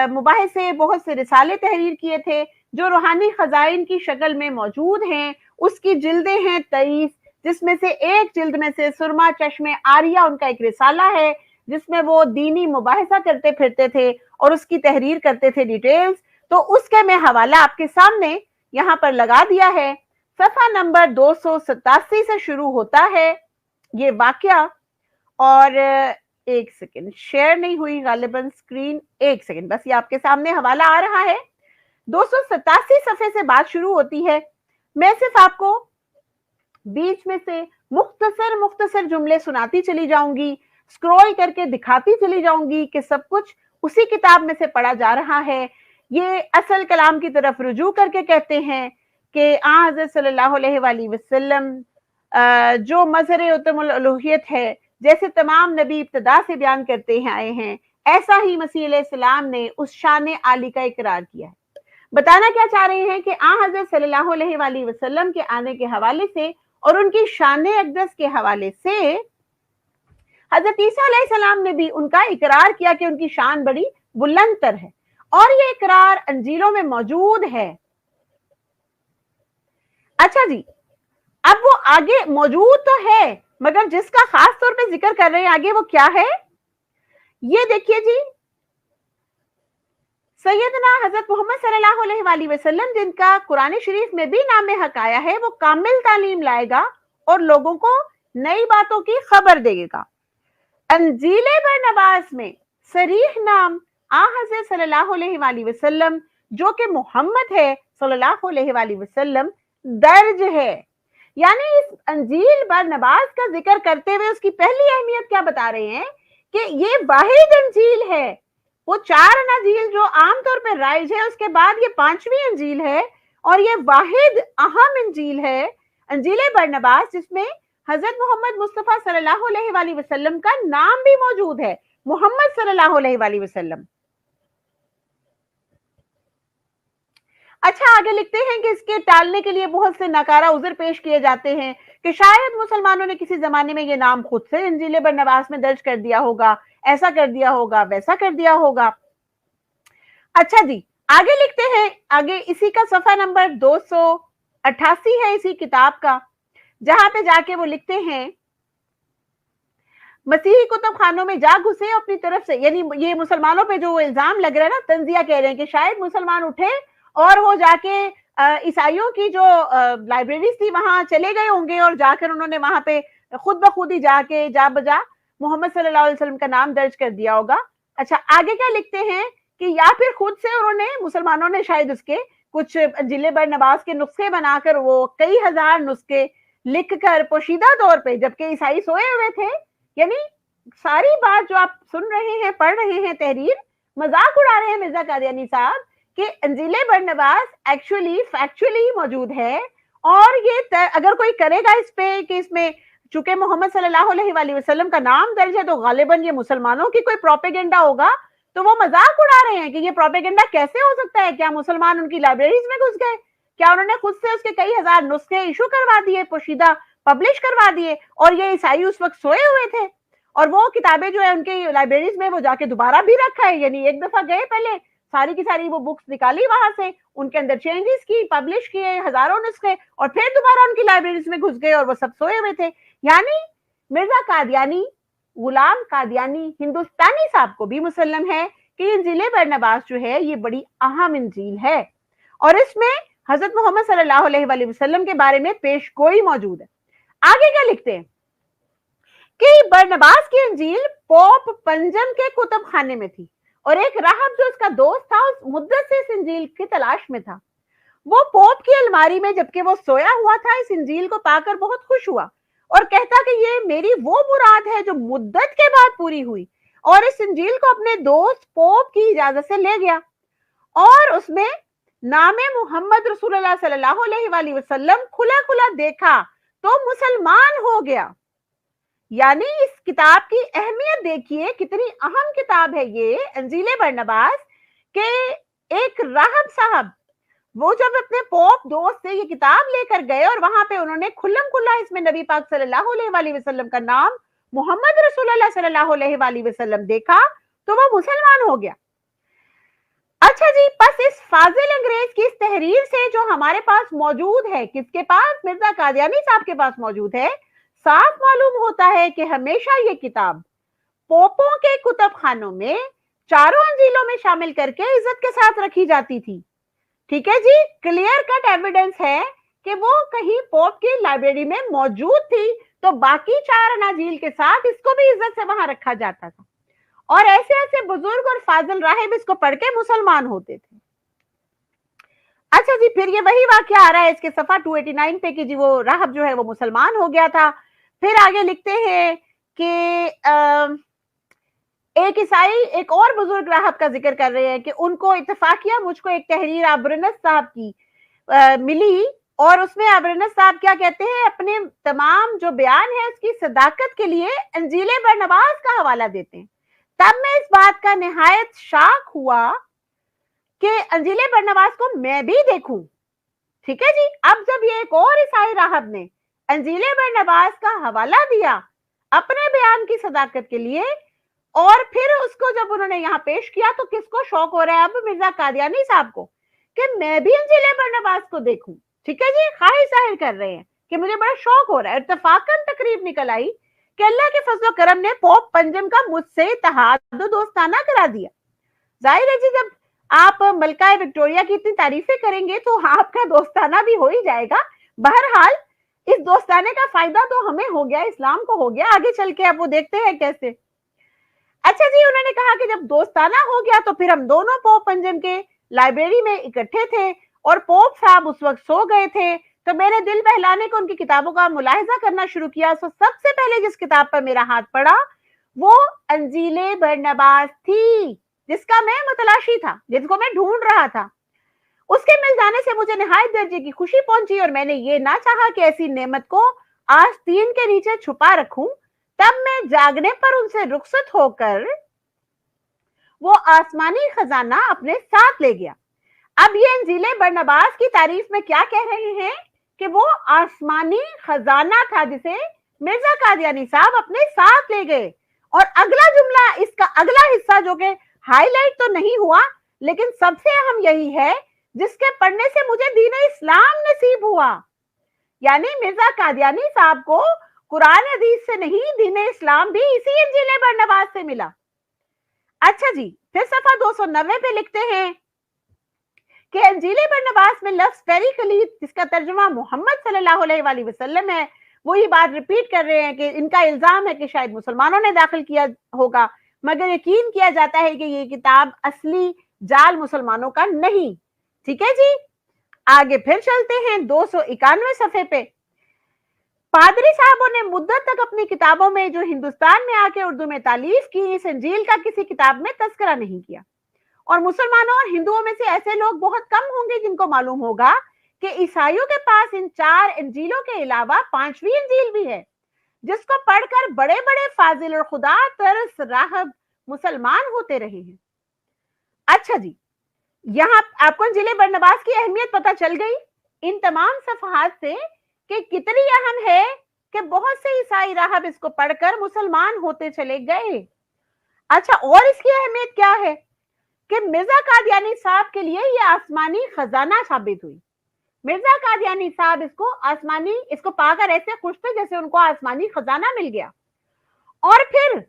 मुबाहिसे, बहुत से रिसाले तहरीर किए थे जो रूहानी खजाइन की शक्ल में मौजूद हैं। उसकी जिल्दें हैं 23, जिसमें से एक जिल्द में से सुरमा चश्मे आरिया उनका एक रिसाला है, जिसमें वो दीनी मुबाहिसा करते फिरते थे और उसकी तहरीर करते थे डिटेल्स। तो उसके मैं हवाला आपके सामने यहाँ पर लगा दिया है। सफा नंबर 287 से शुरू होता है ये वाकया, और एक सेकंड, शेयर नहीं हुई गालिबन स्क्रीन, एक सेकंड बस, ये आपके सामने हवाला आ रहा है। 287 सफे से बात शुरू होती है। मैं सिर्फ आपको बीच में से मुख्तसर जुमले सुनाती चली जाऊंगी, स्क्रॉल करके दिखाती चली जाऊंगी कि सब कुछ उसी किताब में से पढ़ा जा रहा है। ये असल कलाम की तरफ रुजू करके कहते हैं कि हज़रत सल्लल्लाहु अलैहि वसल्लम जो मज़हर उतमुल उलूहियत है, जैसे तमाम नबी इब्तिदा से बयान करते हैं आए हैं, ऐसा ही मसीह अलैहिस्सलाम ने उस शान आली का इकरार किया है। बताना क्या चाह रहे हैं कि हज़रत सल्लल्लाहु अलैहि वसल्लम के आने के हवाले से और उनकी शान अक़दस के हवाले से हज़रत ईसा अलैहिस्सलाम ने भी उनका इकरार किया कि उनकी शान बड़ी बुलंदतर है, और ये इकरार अंजीलों में मौजूद है। अच्छा जी, अब वो आगे मौजूद तो है, मगर जिसका खास तौर पे जिक्र कर रहे हैं आगे, वो क्या है ये देखिए जी। सैयदना हजरत मोहम्मद सल्लल्लाहु अलैहि वसल्लम, जिनका कुरान शरीफ में भी नाम हक आया है, वो कामिल तालीम लाएगा और लोगों को नई बातों की खबर देगा। अंजीले बरनबास में सरीह नाम हज़रत सल्लल्लाहु अलैहि वसल्लम, जो कि मोहम्मद है सल्लल्लाहु अलैहि वसल्लम, दर्ज है। यानी इस अंजील बरनबास का जिक्र करते हुए उसकी पहली अहमियत क्या बता रहे हैं कि ये वाहिद अंजील है। वो 4 अंजील जो आमतौर पर राइज है, उसके बाद ये 5वीं अंजील है, और ये वाहिद अहम अंजील है, अंजील बरनबास, जिसमें हजरत मोहम्मद मुस्तफा सल्लल्लाहु अलैहि वसल्लम का नाम भी मौजूद है, मोहम्मद सल्लल्लाहु अलैहि वसल्लम। अच्छा, आगे लिखते हैं कि इसके टालने के लिए बहुत से नकारा उज़र पेश किए जाते हैं कि शायद मुसलमानों ने किसी जमाने में ये नाम खुद से इंजील बरनबास में दर्ज कर दिया होगा, ऐसा कर दिया होगा, वैसा कर दिया होगा। अच्छा जी, आगे लिखते हैं, आगे इसी का सफा नंबर 288 है इसी किताब का, जहां पे जाके वो लिखते हैं, मसीही कुतुब खानों में जा घुसे अपनी तरफ से, यानी ये मुसलमानों पे जो इल्जाम लग रहा है ना, तंजिया कह रहे हैं कि शायद मुसलमान उठे और वो जाके ईसाइयों की जो लाइब्रेरीज थी वहां चले गए होंगे, और जाकर उन्होंने वहां पे खुद ब खुद ही जाके जा बजा मोहम्मद सल्लल्लाहु अलैहि वसल्लम का नाम दर्ज कर दिया होगा। अच्छा, आगे क्या लिखते हैं कि या फिर खुद से उन्होंने, मुसलमानों ने शायद उसके कुछ अंजील बरनबास के नुस्खे बनाकर, वो कई हजार नुस्खे लिखकर पोशीदा तौर पे, जबकि ईसाई सोए हुए थे। यानी सारी बात जो आप सुन रहे हैं, पढ़ रहे हैं, तहरीर मजाक उड़ा रहे हैं मिर्जा कादियानी साहब कि अंजील बरनबास एक्चुअली फैक्चुअली मौजूद है, और ये अगर कोई करेगा इस पे कि इसमें चूंकि मोहम्मद सल्लल्लाहु अलैहि वसल्लम का नाम दर्ज है, तो गालिबन ये मुसलमानों की कोई प्रोपेगेंडा होगा, तो वो मजाक उड़ा रहे हैं कि ये प्रोपेगेंडा कैसे हो सकता है। क्या मुसलमान उनकी लाइब्रेरीज में घुस गए? क्या उन्होंने खुद से उसके कई हजार नुस्खे इशू करवा दिए, पोशीदा पब्लिश करवा दिए, और ये ईसाई उस वक्त सोए हुए थे, और वो किताबें जो है उनकी लाइब्रेरीज में वो जाके दोबारा भी रखा है। यानी एक दफा गए, पहले सारी की सारी वो बुक्स निकाली वहां से, उनके अंदर चेंजेस की, पब्लिश किए हजारों नुस्खे, और फिर दोबारा उनकी लाइब्रेरीज में घुस गए और वो सब सोए हुए थे। यानी मिर्जा कादियानी, गुलाम कादियानी हिंदुस्तानी साहब को भी मुसल्लम है कि इंजील बरनबास जो है ये बड़ी अहम इंजील है, और इसमें हजरत मोहम्मद सल्लल्लाहु अलैहि वसल्लम के बारे में पेश गोई मौजूद है। आगे क्या लिखते हैं कि बरनबास की इंजील पोप पंजम के कुतुब खाने में थी, और एक राहब जो उसका दोस्त था उस मुद्दत से इस इंजील की तलाश में था। वो पोप की अलमारी में जबकि वो सोया हुआ था, इस इंजील को पाकर बहुत खुश हुआ और कहता कि ये मेरी वो मुराद है जो मुद्दत के बाद पूरी हुई, और इस इंजील को अपने दोस्त पोप की इजाजत से ले गया और उसमें नामे मोहम्मद रसूलुल्लाह सल्लल्लाहु अलैहि वसल्लम खुला खुला देखा तो मुसलमान हो गया। यानी इस किताब की अहमियत देखिए, कितनी अहम किताब है ये इंजील बरनबास के। एक राहब साहब वो जब अपने पोप दोस्त से ये किताब लेकर गए और वहां पे उन्होंने खुल्लम खुल्ला इसमें नबी पाक सल्लल्लाहु अलैहि वसल्लम का नाम मोहम्मद रसूलुल्लाह सल्लल्लाहु अलैहि वसल्लम देखा तो वो मुसलमान हो गया। अच्छा जी, बस इस फाजिल अंग्रेज की इस तहरीर से जो हमारे पास मौजूद है, किसके पास? मिर्जा कादियानी साहब के पास मौजूद है। साफ मालूम होता है कि हमेशा ये किताब पोपों के कुतुब खानों में चारों अंजीलों में शामिल करके इज्जत के साथ रखी जाती थी। ठीक है जी, क्लियर कट एविडेंस है कि वो कहीं पोप की लाइब्रेरी में मौजूद थी, तो बाकी 4 अनाजील के साथ इसको भी इज्जत से वहां रखा जाता था और ऐसे ऐसे बुजुर्ग और फाजिल राहिब इसको पढ़ के मुसलमान होते थे। अच्छा जी, फिर ये वही वाक्य आ रहा है इसके सफा 289 पे कि जी वो राहब जो है वो मुसलमान हो गया था। फिर आगे लिखते हैं कि एक ईसाई एक और बुजुर्ग राहब का जिक्र कर रहे हैं कि उनको इत्तेफाकिया मुझको एक तहरीर आबरनस साहब की मिली और उसमें आबरनस साहब क्या कहते हैं, अपने तमाम जो बयान है उसकी सदाकत के लिए इंजील बरनबास का हवाला देते हैं। तब मैं इस बात का निहायत शाक हुआ कि इंजील बरनबास को मैं भी देखूं। ठीक है जी, अब जब ये एक और ईसाई राहब ने इंजील बरनबास का हवाला दिया अपने बयान की सदाकत के लिए और फिर उसको जब उन्होंने यहाँ पेश किया तो किसको शौक हो रहा है अब? मिर्जा कादियानी साहब को, कि मैं भी इंजील बरनबास को देखूं। ठीक है जी, ख्वाहिश जाहिर कर रहे हैं कि मुझे बड़ा शौक हो रहा है। इत्तफाकन तकरीब निकल आई कि अल्लाह के फजल करम ने पोप पंजम का मुझसे इत्तेहाद दोस्ताना करा दिया। जाहिर है जी, जब आप मलका विक्टोरिया की इतनी तारीफें करेंगे तो आपका दोस्ताना भी हो ही जाएगा। बहरहाल इस दोस्ताने का फायदा तो हमें हो गया, इस्लाम को हो गया, आगे चल के अब वो देखते हैं कैसे। अच्छा जी, उन्होंने कहा कि जब दोस्ताना हो गया तो फिर हम दोनों पोप पंजम के लाइब्रेरी में इकट्ठे थे और पोप साहब उस वक्त सो गए थे, तो मैंने दिल बहलाने को उनकी किताबों का मुलाहिजा करना शुरू किया। तो सबसे पहले जिस किताब पर मेरा हाथ पड़ा वो इंजील बरनबास थी, जिसका मैं मतलाशी था, जिसको मैं ढूंढ रहा था। उसके मिल जाने से मुझे निहायत दर्जे की खुशी पहुंची और मैंने ये ना चाहा कि ऐसी नेमत को आस्तीन के नीचे छुपा रखूं। तब मैं जागने पर उनसे रुखसत होकर वो आसमानी खजाना अपने साथ ले गया। अब ये इंजील बरनबास की तारीफ में क्या कह रहे हैं कि वो आसमानी खजाना था जिसे मिर्जा कादियानी साहब अपने साथ ले गए। और अगला जुमला, इसका अगला हिस्सा जो कि हाईलाइट तो नहीं हुआ लेकिन सबसे अहम यही है, जिसके पढ़ने से मुझे दीन इस्लाम नसीब हुआ। यानी मिर्जा कादियानी साहब को कुरान हदीस से नहीं, दीन इस्लाम भी इसी इंजील बरनबास से मिला। अच्छा जी, फिर सफा 290 पे लिखते हैं कि इंजील बरनबास में लफ्ज तरीकली, जिसका तर्जुमा मोहम्मद सल्लल्लाहु अलैहि वसल्लम है, वही बात रिपीट कर रहे हैं कि इनका इल्जाम है कि शायद मुसलमानों ने दाखिल किया होगा, मगर यकीन किया जाता है कि ये किताब असली जाल मुसलमानों का नहीं। ठीक है जी, आगे फिर चलते हैं 291 सफे पे। पादरी साहबों ने मुद्दत तक अपनी किताबों में जो हिंदुस्तान में आके उर्दू में तालीफ की, इस इंजील का किसी किताब में तस्करा नहीं किया। और मुसलमानों और हिंदुओं में से ऐसे लोग बहुत कम होंगे जिनको मालूम होगा कि ईसाइयों के पास इन 4 इंजीलों के अलावा 5वीं इंजील भी है, जिसको पढ़कर बड़े बड़े फाजिल और खुदा तरस राहब मुसलमान होते रहे हैं। अच्छा जी, यहाँ आपको इंजील बरनबास की अहमियत पता चल गई इन तमाम सफहात से कि कितनी अहम है कि बहुत से ईसाई राहब इसको पढ़कर मुसलमान होते चले गए। अच्छा, और इसकी अहमियत क्या है कि मिर्जा कादियानी साहब के लिए ये आसमानी खजाना साबित हुई। मिर्जा कादियानी साहब इसको पाकर ऐसे खुश थे जैसे उनको आसमानी खजाना मिल गया। और फिर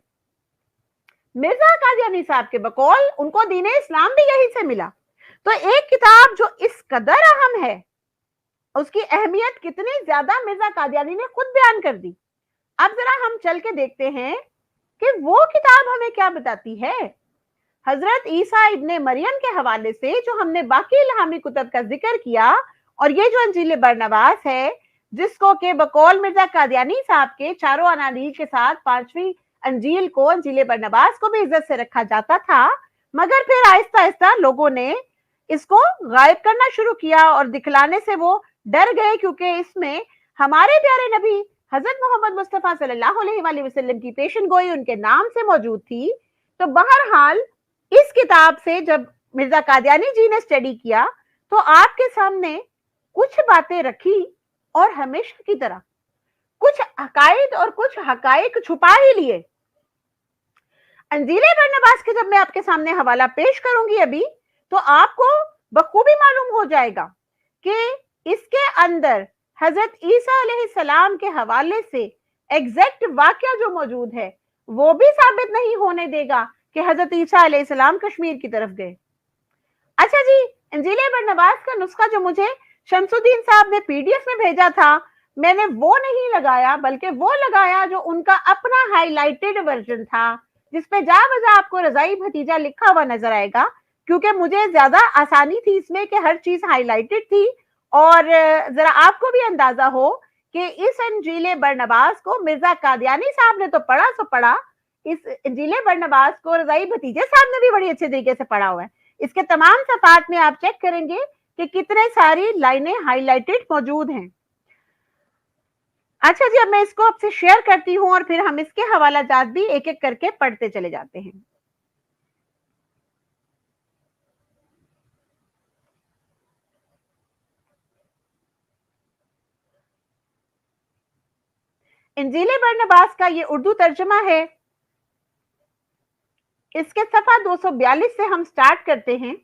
मिर्जा कादियानी साहब के बकौल उनको दीन इस्लाम भी यहीं से मिला। तो एक किताब जो इस कदर अहम है, उसकी अहमियत कितनी ज्यादा मिर्जा कादियानी ने खुद बयान कर दी। अब जरा हम चल के देखते हैं कि वो किताब हमें क्या बताती है। हजरत ईसा इब्ने मरियम के हवाले से जो हमने बाकी इल्हामी कुतब का जिक्र किया, और ये जो इंजील बरनबास है जिसको के बकौल मिर्जा कादियानी साहब के चारों अनाजील के साथ 5वीं इंजील को, इंजील बरनबास को भी इज्जत से रखा जाता था, मगर फिर आहिस्ता आहिस्ता लोगों ने इसको गायब करना शुरू किया और दिखलाने से वो डर गए, क्योंकि इसमें हमारे प्यारे नबी हजरत मोहम्मद मुस्तफ़ा सल्लल्लाहु अलैहि वसल्लम की पेशन गोई उनके नाम से मौजूद थी। तो बहरहाल इस किताब से जब मिर्जा कादियानी जी ने स्टडी किया तो आपके सामने कुछ बातें रखी और हमेशा की तरह कुछ हकायत और कुछ हकायक छुपा ही लिए। अंजीले बरनबास के जब मैं आपके सामने हवाला पेश करूंगी अभी, तो आपको बखूबी मालूम हो जाएगा कि इसके अंदर हजरत ईसा अलैहिस्सलाम के हवाले से एग्जैक्ट वाकया जो मौजूद है वो भी साबित नहीं होने देगा कि हजरत ईसा अलैहिस्सलाम कश्मीर की तरफ गए। अच्छा जी, अंजीले बरनबास का नुस्खा जो मुझे शमसुद्दीन साहब ने पीडीएफ में भेजा था, मैंने वो नहीं लगाया, बल्कि वो लगाया जो उनका अपना हाईलाइटेड वर्जन था, जिसपे जा बजा आपको रजाई भतीजा लिखा हुआ नजर आएगा, क्योंकि मुझे ज्यादा आसानी थी इसमें कि हर चीज हाईलाइटेड थी और जरा आपको भी अंदाजा हो कि इस अंजीले बरनबास को मिर्जा कादियानी साहब ने तो पढ़ा सो पढ़ा, इस अंजीले बरनबास को रजाई भतीजे साहब ने भी बड़ी अच्छे तरीके से पढ़ा हुआ है। इसके तमाम सफात में आप चेक करेंगे कि कितने सारी लाइनें हाईलाइटेड मौजूद हैं। अच्छा जी, अब मैं इसको आपसे शेयर करती हूं और फिर हम इसके हवाला जात भी एक एक करके पढ़ते चले जाते हैं। इंजीले बरनबास का ये उर्दू तर्जमा है। इसके सफा 242 से हम स्टार्ट करते हैं।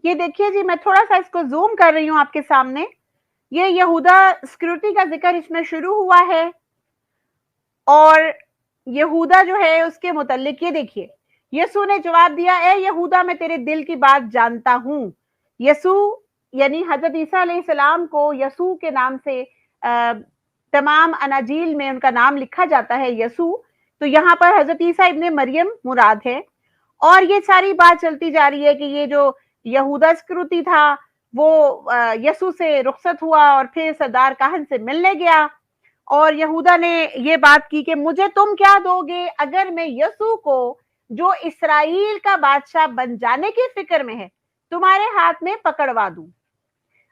ये देखिए जी, मैं थोड़ा सा इसको जूम कर रही हूं आपके सामने। ये यहूदा सिक्योरिटी का जिक्र इसमें शुरू हुआ है और यहूदा जो है उसके मुतल्लिक ये देखिए, यसू ने जवाब दिया, ए यहूदा मैं तेरे दिल की बात जानता हूं। यसू यानी हजरत ईसा अलैहिस्सलाम को यसू के नाम से तमाम अनाजील में उनका नाम लिखा जाता है यसू, तो यहाँ पर हजरत ईसा इब्ने मरियम मुराद है। और ये सारी बात चलती जा रही है कि ये जो यहूदा स्क्रूती था वो यसू से रुखसत हुआ और फिर सरदार काहन से मिलने गया और यहूदा ने ये बात की कि मुझे तुम क्या दोगे अगर मैं यसू को जो इसराइल का बादशाह बन जाने की फिक्र में है तुम्हारे हाथ में पकड़वा दूं।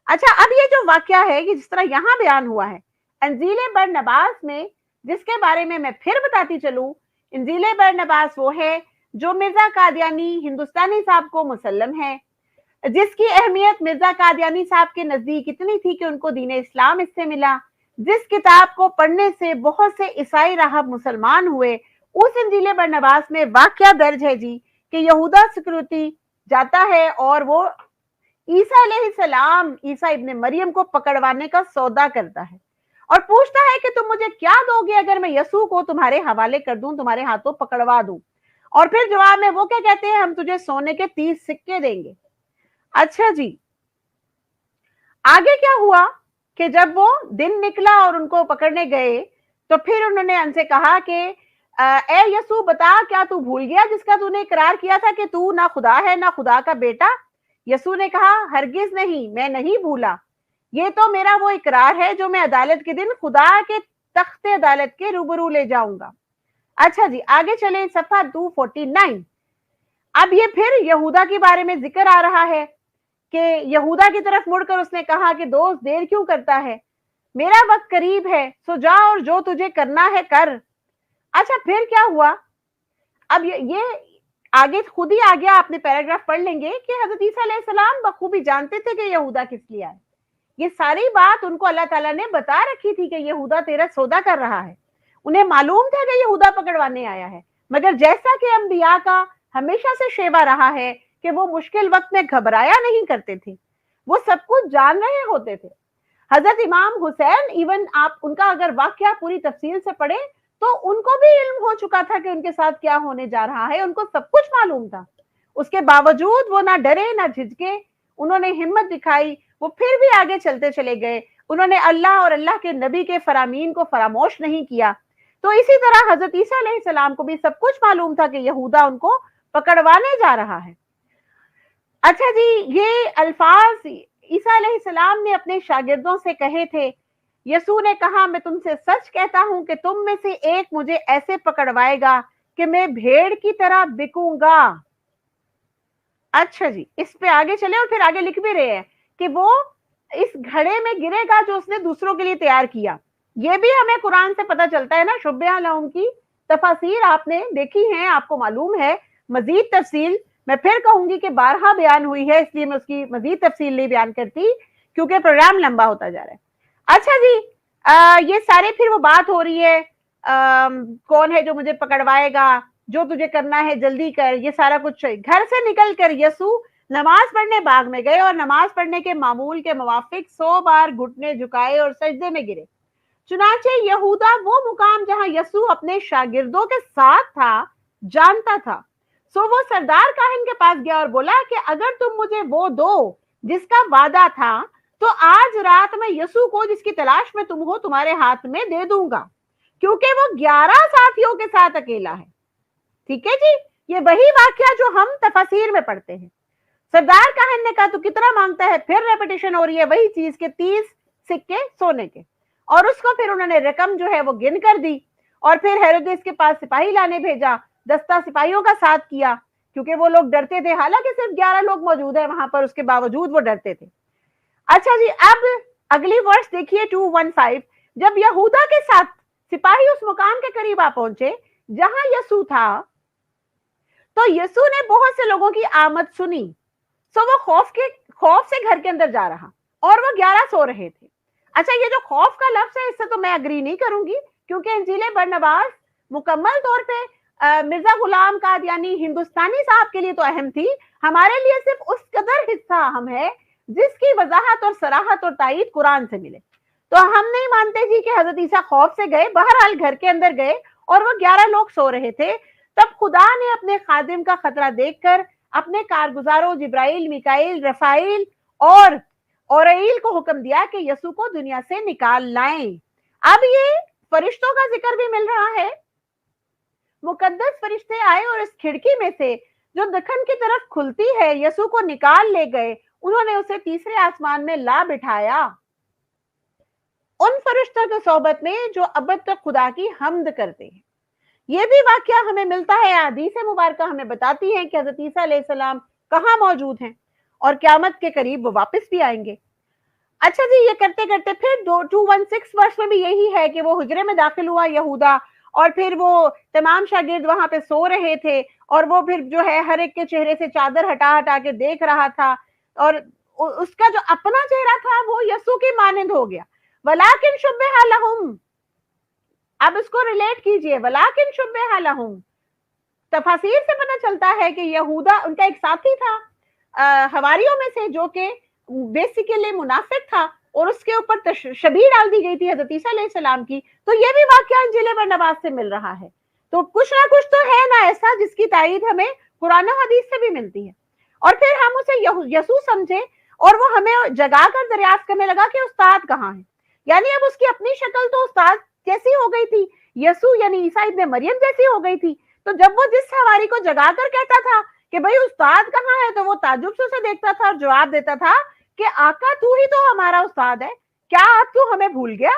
अच्छा, अब ये जो वाकया है कि जिस तरह यहां बयान हुआ है अंजीले बरनबास में, जिसके बारे में मैं फिर बताती चलूं, अंजीले बरनबास वो है जो मिर्जा कादियानी हिंदुस्तानी साहब को मुसल्लम है, जिसकी अहमियत मिर्जा कादियानी साहब के नजदीक इतनी थी कि उनको दीन इस्लाम इससे मिला, जिस किताब को पढ़ने से बहुत से ईसाई राहब मुसलमान हुए। उस इंजीले बरनबास में वाकया दर्ज है जी कि यहूदा सिक्योरिटी जाता है और वो ईसा अलैहिस्सलाम, ईसा इब्ने मरियम को पकड़वाने का सौदा करता है और पूछता है कि तुम मुझे क्या दोगे अगर मैं यसू को तुम्हारे हवाले कर दूं, तुम्हारे हाथों पकड़वा दूं। और फिर जवाब में वो क्या कहते हैं, हम तुझे सोने के 30 सिक्के देंगे। अच्छा जी, आगे क्या हुआ कि जब वो दिन निकला और उनको पकड़ने गए तो फिर उन्होंने उनसे कहा कि ए यसू बता, क्या तू भूल गया जिसका तूने इकरार किया था कि तू ना खुदा है ना खुदा का बेटा। यसू ने कहा, हरगिज नहीं, मैं नहीं भूला, ये तो मेरा वो इकरार है जो मैं अदालत के दिन खुदा के तख्ते अदालत के रूबरू ले जाऊंगा। अच्छा जी, आगे चले सफा 249। अब ये फिर यहूदा के बारे में जिक्र आ रहा है कि यहूदा की तरफ मुड़कर उसने कहा कि दोस्त देर क्यों करता है, मेरा वक्त करीब है, सो जा और जो तुझे करना है कर। अच्छा, फिर क्या हुआ, अब ये आगे खुद ही आ गया, आपने पैराग्राफ पढ़ लेंगे कि हजरत ईसा अलैहिस्सलाम बखूबी जानते थे कि यहूदा किस लिए आए। ये सारी बात उनको अल्लाह ताला ने बता रखी थी कि यहूदा तेरा सौदा कर रहा है। उन्हें मालूम था कि यहूदा पकड़वाने आया है, मगर जैसा कि अंबिया का हमेशा से शेवा रहा है कि वो मुश्किल वक्त में घबराया नहीं करते थे, वो सब कुछ जान रहे होते थे। हजरत इमाम हुसैन, इवन आप उनका अगर वाकया पूरी तफसील से पढ़े तो उनको भी इल्म हो चुका था कि उनके साथ क्या होने जा रहा है, उनको सब कुछ मालूम था। उसके बावजूद वो ना डरे ना झिझके, उन्होंने हिम्मत दिखाई, वो फिर भी आगे चलते चले गए। उन्होंने अल्लाह और अल्लाह के नबी के फरामीन को फरामोश नहीं किया। तो इसी तरह हजरत ईसा अलैहिस्सलाम को भी सब कुछ मालूम था कि यहूदा उनको पकड़वाने जा रहा है। अच्छा जी, ये अल्फाज ईसा अलैहिस्सलाम ने अपने शागिर्दों से कहे थे। यसू ने कहा, मैं तुमसे सच कहता हूं कि तुम में से एक मुझे ऐसे पकड़वाएगा कि मैं भेड़ की तरह बिकूंगा। अच्छा जी, इस पे आगे चले और फिर आगे लिख भी रहे हैं कि वो इस घड़े में गिरेगा जो उसने दूसरों के लिए तैयार किया। ये भी हमें कुरान से पता चलता है ना। शुब्बह लहुम की तफासीर आपने देखी हैं, आपको मालूम है। मजीद तफसील मैं फिर कहूंगी कि 12 बयान हुई है, इसलिए मैं उसकी मजीद तफसील नहीं बयान करती क्योंकि प्रोग्राम लंबा होता जा रहा है। अच्छा जी, ये सारे फिर वो बात हो रही है, कौन है जो मुझे पकड़वाएगा, जो तुझे करना है जल्दी कर, ये सारा कुछ। घर से निकल कर यसू नमाज पढ़ने बाग में गए और नमाज पढ़ने के मामूल के मुवाफिक 100 बार घुटने झुकाए और सजदे में गिरे। चुनाचे यहूदा वो मुकाम जहां यसू अपने शागिर्दों के साथ था जानता था। सो वो सरदार काहिन के पास गया और बोला कि अगर तुम मुझे वो दो जिसका वादा था तो आज रात में यसू को जिसकी तलाश में तुम हो तुम्हारे हाथ में दे दूंगा, क्योंकि वो 11 साथियों के साथ अकेला है। ठीक है जी, ये वही वाक्य जो हम तफसीर में पढ़ते हैं। सरदार काहिन ने कहा तू कितना मांगता है? फिर रेपिटेशन हो रही है वही चीज के 30 सिक्के सोने के। और उसको फिर उन्होंने रकम जो है वो गिन कर दी और फिर हेरोदेस के पास सिपाही लाने भेजा। दस्ता सिपाहियों का साथ किया क्योंकि वो लोग डरते थे, हालांकि सिर्फ 11 लोग मौजूद है वहां पर, उसके बावजूद वो डरते थे। अच्छा जी, अब अगली वर्ष देखिए 215। जब यहूदा के साथ सिपाही उस मुकाम के करीब आ पहुंचे जहां यसू था, तो यसू ने बहुत से लोगों की आमद सुनी। सो वो खौफ से घर के अंदर जा रहा और वो 11 सो रहे थे। अच्छा, ये जो खौफ का लफ्ज है इससे तो मैं अग्री नहीं करूंगी क्योंकि इंजील बरनबास मुकम्मल तौर पे मिर्जा गुलाम कादियानी हिंदुस्तानी साहब के लिए तो अहम थी, हमारे लिए सिर्फ उस कदर हिस्सा अहम है जिसकी वजाहत और सराहत और तायीद कुरान से मिले। तो हम नहीं मानते जी कि हजरत ईसा खौफ से गए, बहरहाल घर के अंदर गए और वो 11 लोग सो रहे थे। तब खुदा ने अपने खादिम का खतरा देखकर अपने कारगुजारों जिब्राइल, मिकाइल, रफाइल और औरईल को हुक्म दिया कि यसू को दुनिया से निकाल लाएं। अब ये फरिश्तों का जिक्र भी मिल रहा है। मुकद्दस फरिश्ते आए और इस खिड़की में से जो दखन की तरफ खुलती है यसू को निकाल ले गए। उन्होंने उसे तीसरे आसमान में ला बिठाया उन फरिश्तों की सोबत में जो अब तक खुदा की हमद करते हैं। ये भी वाक्य हमें मिलता है, हदीस मुबारक हमें बताती है कि हज़रत ईसा अलैहिस्सलाम कहाँ मौजूद हैं और क़यामत के करीब वो वापस भी आएंगे। अच्छा जी, ये करते करते फिर 216 वर्ष में भी यही है कि वो हुजरे में दाखिल हुआ यहूदा और फिर वो तमाम शागिर्द वहां पे सो रहे थे और वो फिर जो है हर एक के चेहरे से चादर हटा हटा के देख रहा था और उसका जो अपना चेहरा था वो यसू की मानंद हो गया। वलाकिन शुब्बिहा लहुम, अब इसको रिलेट कीजिए, वलाकिन शुब्बिहा लहुम। तफासीर से पता चलता है कि यहूदा उनका एक साथी था हवारियों में से जो कि बेसिकली मुनाफिक था और उसके ऊपर शबीह डाल दी गई थी हज़रत ईसा अलैहिस्सलाम की। तो ये भी वाकया इंजील बरनबास से मिल रहा है। तो कुछ ना कुछ तो है ना ऐसा जिसकी तायीद हमें कुरान और हदीस से भी मिलती है। और फिर हम उसे यसू समझे और वो हमें जगा कर दरियाफ्त करने लगा कि उस्ताद कहाँ है। यानी अब उसकी अपनी शक्ल तो उस्ताद जैसी हो गई थी, यसू यानी ईसा इब्ने मरियम जैसी हो गई थी। तो जब वो जिस हवारी को जगा कर कहता था कि भाई उस्ताद कहाँ है, तो वो ताजुब से उसे देखता था और जवाब देता था कि आका तू ही तो हमारा उस्ताद है, क्या अब तू हमें भूल गया?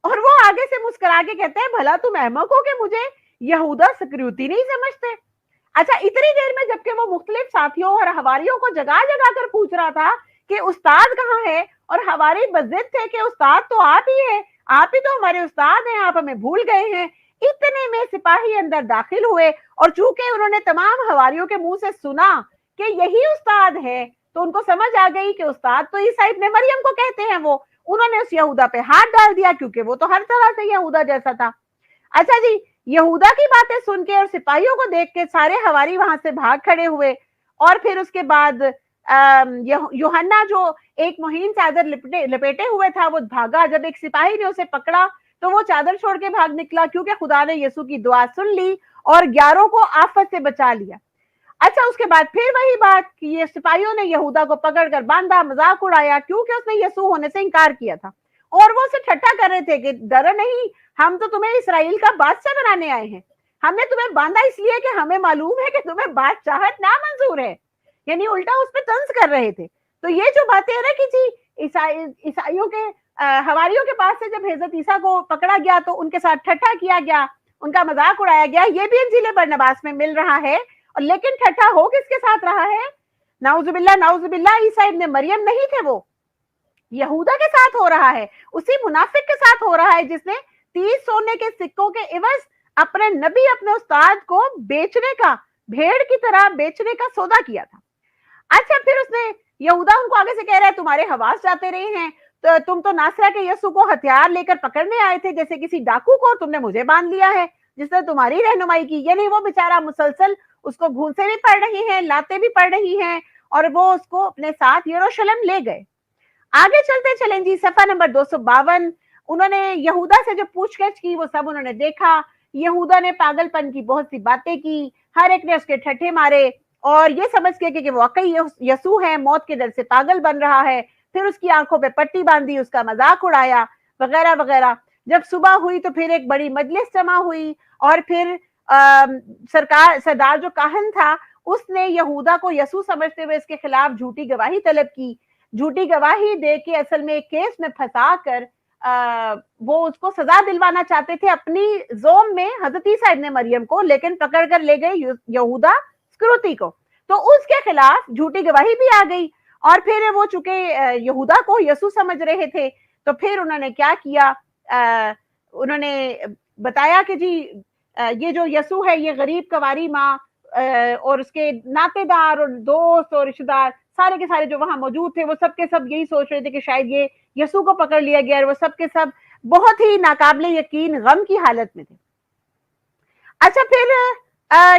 और वो आगे से मुस्कुरा के कहते हैं भला तुम अहमक हो कि मुझे यहूदा सकरूती नहीं समझते। अच्छा, इतनी देर में जबकि वो मुख्तलिफ साथियों और हवारियों को जगा जगा कर पूछ रहा था कि उस्ताद कहाँ है और हवारी बज़िद थे कि उस्ताद तो आप ही है, आप ही तो हमारे उस्ताद हैं, आप हमें भूल गए हैं। इतने में सिपाही अंदर दाखिल हुए और चूंकि उन्होंने तमाम हवारियों के मुंह से सुना कि यही उस्ताद है तो उनको समझ आ गई कि उस्ताद तो ईसा इब्ने मरियम को कहते हैं। वो उन्होंने उस यहूदा पे हाथ डाल दिया क्योंकि वो तो हर तरह से यहूदा जैसा था। अच्छा जी, यहूदा की बातें सुन के और सिपाहियों को देख के सारे हवारी वहां से भाग खड़े हुए और फिर उसके बाद यूहन्ना जो एक मुहीन चादर लपेटे हुए था वो भागा। जब एक सिपाही ने उसे पकड़ा तो वो चादर छोड़ के भाग निकला क्योंकि खुदा ने यसू की दुआ सुन ली और 11 को आफत से बचा लिया। अच्छा, उसके बाद फिर वही बात कि ये सिपाहियों ने यहूदा को पकड़कर बांधा, मजाक उड़ाया क्योंकि उसने यसू होने से इनकार किया था और वो उसे ठट्ठा कर रहे थे कि डरो नहीं, हम तो तुम्हें इसराइल का बादशाह बनाने आए हैं, हमने तुम्हें बांधा इसलिए कि हमें मालूम है कि तुम्हें बादशाहत ना मंजूर है। यानी उल्टा उस पे तंज कर रहे थे। तो ये जो बातें है ना कि जी ईसाइयों के हवारियों के पास से जब हजरत ईसा को पकड़ा गया तो उनके साथ ठट्ठा किया गया, उनका मजाक उड़ाया गया, ये भी इंजील बरनबास में मिल रहा है। और लेकिन ठट्ठा हो किसके साथ रहा है? नाउजुबिल्ला ईसा इब्ने मरियम नहीं थे, वो यहूदा के साथ हो रहा है, उसी मुनाफिक के साथ हो रहा है जिसने 30 सोने के सिक्कों के इवज अपने नबी, अपने उस्ताद को बेचने का, भेड़ की तरह बेचने का सौदा किया था। अच्छा, फिर उसने यहूदा उनको आगे से कह रहा है तुम्हारे हवास जाते रहे हैं, तो तुम तो नासरा के यीशु को हथियार लेकर पकड़ने आए थे जैसे किसी डाकू को, तुमने मुझे बांध लिया है जिसने तुम्हारी रहनुमाई की। यानी वो बेचारा मुसलसल उसको घूंसे भी पड़ रही हैं, लाते भी पड़ रही हैं, और वो उसको अपने साथ यरूशलेम ले गए। आगे चलते चलें जी, सफा नंबर 252। उन्होंने यहूदा से जो पूछगछ की वो सब उन्होंने देखा। यहूदा ने पागलपन की बहुत सी बातें की, हर एक ने उसके ठट्ठे मारे और ये समझ के कि वो वाकई यसू है, मौत के डर से पागल बन रहा है। फिर उसकी आंखों पे पट्टी बांधी, उसका मजाक उड़ाया वगैरह वगैरह। जब सुबह हुई तो फिर एक बड़ी मजलिस जमा हुई और फिर सरदार जो काहन था उसने यहूदा को यसू समझते हुए इसके खिलाफ झूठी गवाही तलब की। झूठी गवाही दे के असल में एक केस में फंसा कर वो उसको सजा दिलवाना चाहते थे अपनी जोम में हजरत ईसा इब्ने मरियम को, लेकिन पकड़ कर ले गए यहूदा स्क्रूती को। तो उसके खिलाफ झूठी गवाही भी आ गई और फिर वो चूंकि यहूदा को यसू समझ रहे थे तो फिर उन्होंने क्या किया, उन्होंने बताया कि जी ये जो यसू है ये गरीब कवारी माँ और उसके नातेदार और दोस्त और रिश्तेदार सारे के सारे जो वहां मौजूद थे वो सब के सब यही सोच रहे थे कि शायद ये यसू को पकड़ लिया गया, और वो सब के सब बहुत ही नाकाबिले यकीन गम की हालत में थे। अच्छा, फिर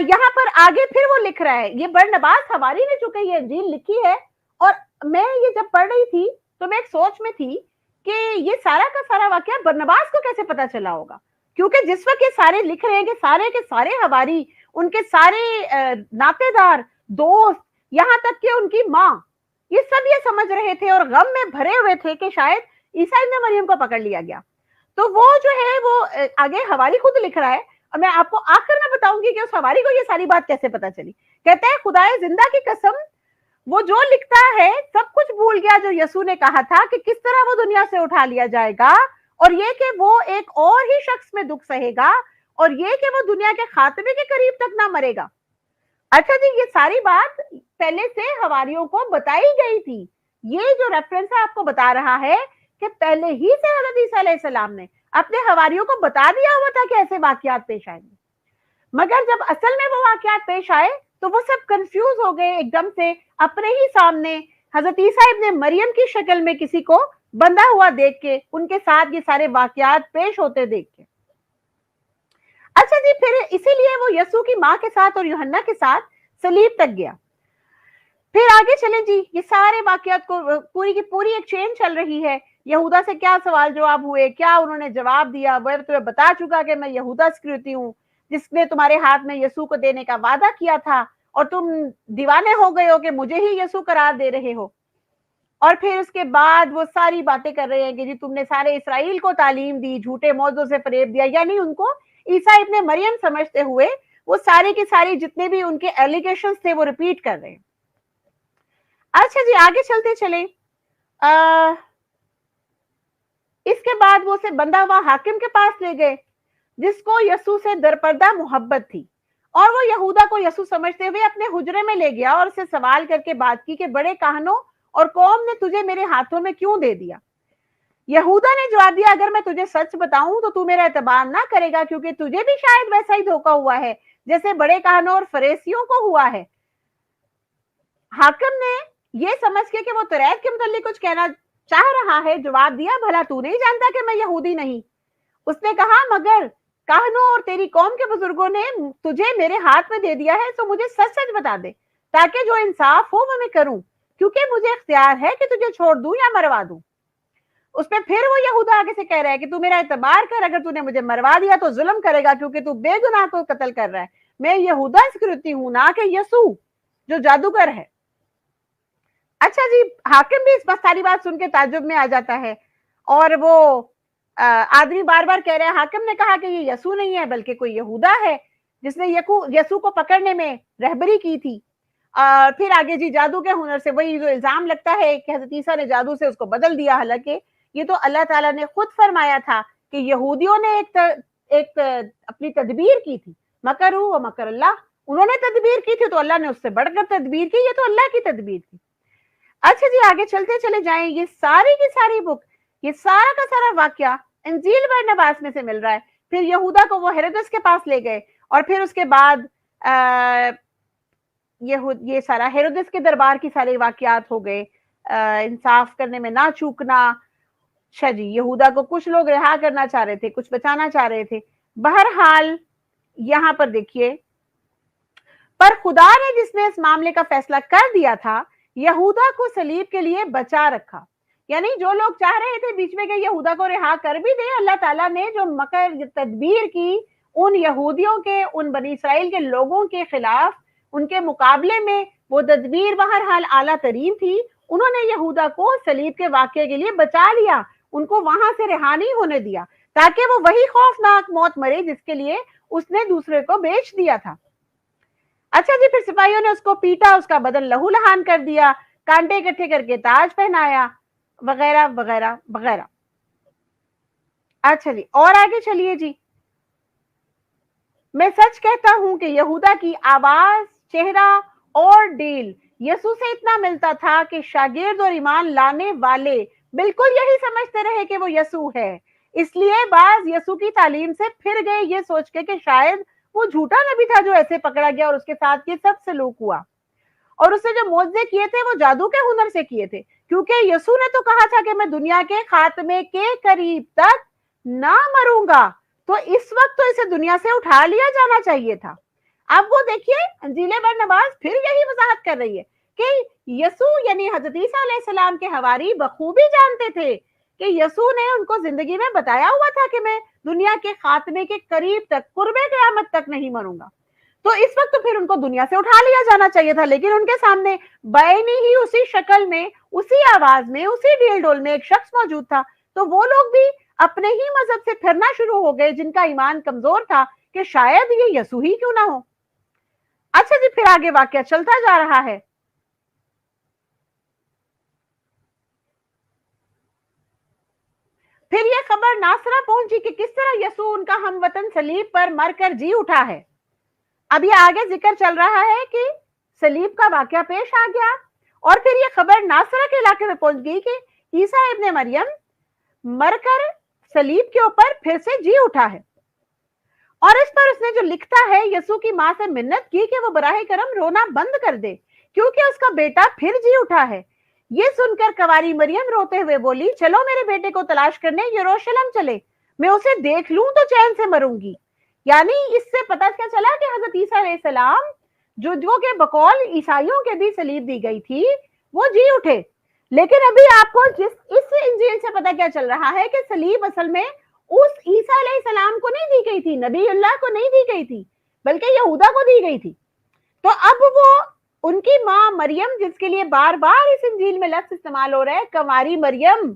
यहाँ पर आगे फिर वो लिख रहा है, ये बरनबास हवारी ने चूंकि ये अंजील लिखी है, और मैं ये जब पढ़ रही थी तो मैं एक सोच में थी कि ये सारा का सारा वाकया बरनबास को कैसे पता चला होगा, क्योंकि जिस वक्त ये सारे लिख रहे हैं कि सारे के सारे हवारी, उनके सारे नातेदार, दोस्त, यहाँ तक कि उनकी माँ, ये सब ये समझ रहे थे और गम में भरे हुए थे कि शायद ईसा इब्ने मरियम को पकड़ लिया गया। तो वो जो है वो आगे हवारी खुद लिख रहा है और मैं आपको आखिर में बताऊंगी कि उस हवारी को ये सारी बात कैसे पता चली। कहता है, खुदाए जिंदा की कसम, वो जो लिखता है सब कुछ भूल गया जो यसू ने कहा था कि किस तरह वो दुनिया से उठा लिया जाएगा, और ये कि वो एक और ही शख्स में दुख सहेगा, और ये कि वो दुनिया के खात्मे के करीब तक ना मरेगा। अच्छा जी, ये सारी बात पहले से हवारियों को बताई गई थी। ये जो रेफरेंस है आपको बता रहा है कि पहले ही से हज़रत ईसा अलैहिस्सलाम ने अपने हवारियों को बता दिया हुआ था कि ऐसे वाकयात पेश आएंगे, मगर जब असल में वो वाकयात पेश आए तो वो सब कंफ्यूज हो गए एकदम से, अपने ही सामने हजरत ईसा इब्ने मरियम की शक्ल में किसी को बंधा हुआ देख के, उनके साथ ये सारे वाकयात पेश होते देख के। अच्छा जी, फिर इसीलिए वो यसू की माँ के साथ और यूहन्ना के साथ सलीब तक गया। फिर आगे चलें जी, ये सारे वाकयात को पूरी की पूरी एक चेन चल रही है। यहूदा से क्या सवाल जवाब हुए, क्या उन्होंने जवाब दिया, वह तुम्हें बता चुका कि मैं यहूदा इस्करियोती हूँ जिसने तुम्हारे हाथ में यसू को देने का वादा किया था, और तुम दीवाने हो गए हो कि मुझे ही यसू करार दे रहे हो। और फिर उसके बाद वो सारी बातें कर रहे हैं कि जी तुमने सारे इसराइल को तालीम दी, झूठे मौजों से फरेब दिया, यानी उनको ईसा इब्ने मरियम समझते हुए वो सारे के सारे जितने भी उनके एलिगेशंस थे वो रिपीट कर रहे हैं। अच्छा जी, आगे चलते चले। इसके बाद वो उसे बंधा हुआ हाकिम के पास ले गए जिसको यसू से दरपर्दा मोहब्बत थी, और वो यहूदा को यसू समझते हुए अपने हुजरे में ले गया और उससे सवाल करके बात की कि बड़े काहनों और कौम ने तुझे मेरे हाथों में क्यों दे दिया। यहूदा ने जवाब दिया, अगर मैं तुझे सच बताऊं तो तू मेरा एतबार ना करेगा, क्योंकि तुझे भी शायद वैसा ही धोखा हुआ है जैसे बड़े काहनों और फरीसियों को हुआ है। हाकिम ने ये समझ के कि वो तौरात के मुतालिक कुछ कहना चाह रहा है जवाब दिया, भला तू नहीं जानता कि मैं यहूदी नहीं। उसने कहा, मगर काहनों और तेरी कौम के बुजुर्गों ने तुझे मेरे हाथ में दे दिया है, तो मुझे सच सच बता दे ताकि जो इंसाफ हो वो मैं करूं, क्योंकि मुझे इख्तियार है कि तुझे छोड़ दूं या मरवा दूं। उसमें फिर वो यहूदा आगे से कह रहा है कि तू मेरा एतबार कर, अगर तूने मुझे मरवा दिया तो जुल्म करेगा क्योंकि तू बेगुनाह को कत्ल कर रहा है। मैं यहूदा इस्करियोती हूं, ना कि यसू जो जादूगर है। अच्छा जी, हाकिम भी इस बात सारी बात सुन के ताज्जुब में आ जाता है, और वो आदमी बार बार कह रहा है, हाकिम ने कहा कि ये यसू नहीं है बल्कि कोई यहूदा है जिसने यसू को पकड़ने में रहबरी की थी। फिर आगे जी जादू के हुनर से वही जो इल्जाम लगता है कि हजरत ईसा ने जादू से उसको बदल दिया, हालांकि ये तो अल्लाह ताला ने खुद फरमाया था कि यहूदियों ने एक अपनी तदबीर की थी, मकरू व मकर अल्लाह, उन्होंने तदबीर की थी तो अल्लाह ने उससे बढ़कर तदबीर की, ये तो अल्लाह की तदबीर थी। अच्छा जी, आगे चलते चले जाएं, ये सारी की सारी बुक, ये सारा का सारा वाक्या इंजील बरनबास में से मिल रहा है। फिर यहूदा को वो हेरोदेस के पास ले गए और फिर उसके बाद ये सारा हेरोदेस के दरबार की सारे वाकयात हो गए, इंसाफ करने में ना चूकना। अच्छा जी, यहूदा को कुछ लोग रिहा करना चाह रहे थे, कुछ बचाना चाह रहे थे। बहरहाल यहां पर देखिए, पर खुदा ने जिसने इस मामले का फैसला कर दिया था, यहूदा को सलीब के लिए बचा रखा। यानी जो लोग चाह रहे थे बीच में कि यहूदा को रिहा कर भी दे, अल्लाह ताला ने जो मकर तदबीर की उन यहूदियों के, उन बनी इसराइल के लोगों के खिलाफ, उनके मुकाबले में वो तदबीर बहरहाल आला तरीन थी। उन्होंने यहूदा को सलीब के वाक़े के लिए बचा लिया, उनको वहां से रिहा नहीं होने दिया, ताकि वो वही खौफनाक मौत मरे जिसके लिए उसने दूसरे को बेच दिया था। अच्छा जी, फिर सिपाहियों ने उसको पीटा, उसका बदन लहू लहान कर दिया, कांटे इकट्ठे करके ताज पहनाया, वगैरह वगैरह वगैरह। अच्छा जी, और आगे चलिए जी। मैं सच कहता हूं कि यहूदा की आवाज, चेहरा और डील यसू से इतना मिलता था कि शागिर्द और ईमान लाने वाले बिल्कुल यही समझते रहे कि वो यसू है। इसलिए बाज यसू की तालीम से फिर गए, ये सोच के कि शायद वो झूठा नबी था जो ऐसे पकड़ा गया और उसके साथ ये सब सलूक हुआ। और उसने जो मोज़े किए थे वो जादू के हुनर से किए थे, क्योंकि यसू ने तो कहा था कि मैं दुनिया के खात्मे के करीब तक ना मरूंगा, तो इस वक्त तो इसे दुनिया से उठा लिया जाना चाहिए था। अब वो देखिए, अंजीले बरनबास फिर यही वजाहत कर रही है कि यसू यानी हजरत ईसा अलैहिस्सलाम के हवारी बखूबी जानते थे कि यसू ने उनको जिंदगी में बताया हुआ था कि मैं दुनिया के खात्मे के करीब तक, कुर्बे क़यामत तक नहीं मरूंगा। तो इस वक्त तो फिर उनको दुनिया से उठा लिया जाना चाहिए था, लेकिन उनके सामने बैनी ही उसी शक्ल में, उसी आवाज में, उसी ढील डोल में एक शख्स मौजूद था। तो वो लोग भी अपने ही मजहब से फिरना शुरू हो गए, जिनका ईमान कमजोर था, कि शायद ये यसू ही क्यों ना हो। अच्छा जी, फिर आगे वाकया चलता जा रहा है। फिर ये खबर नासरा पहुंची कि किस तरह यसू उनका हमवतन सलीब पर मरकर जी उठा है। अब ये आगे जिक्र चल रहा है कि सलीब का वाकया पेश आ गया और फिर ये खबर नासरा के इलाके में पहुंच गई कि ईसा इब्ने मरियम मरकर सलीब के ऊपर फिर से जी उठा है। और इस पर उसने जो लिखता है, यसू की मां से मिन्नत की कि वो बराह करम रोना बंद कर दे, क्योंकि उसका बेटा फिर जी उठा है। ये सुनकर कवारी मरियम रोते हुए बोली, चलो मेरे बेटे को तलाश करने यरूशलेम चले, मैं उसे देख लूं तो चैन से मरूंगी। यानी इससे पता क्या चला कि हजरत ईसा अलैहिस्सलाम, जो के बकौल ईसाइयों के भी सलीब दी गई थी, वो जी उठे। लेकिन अभी आपको इस इंजील से पता क्या चल रहा है कि सलीब असल में उस ईसा अलैहिस्सलाम को नहीं दी गई थी, नबी अल्लाह को नहीं दी गई थी, बल्कि यहूदा को दी गई थी। तो अब वो उनकी मां मरियम, जिसके लिए बार बार इस इंजील में लफ्ज इस्तेमाल हो रहा है कंवारी मरियम,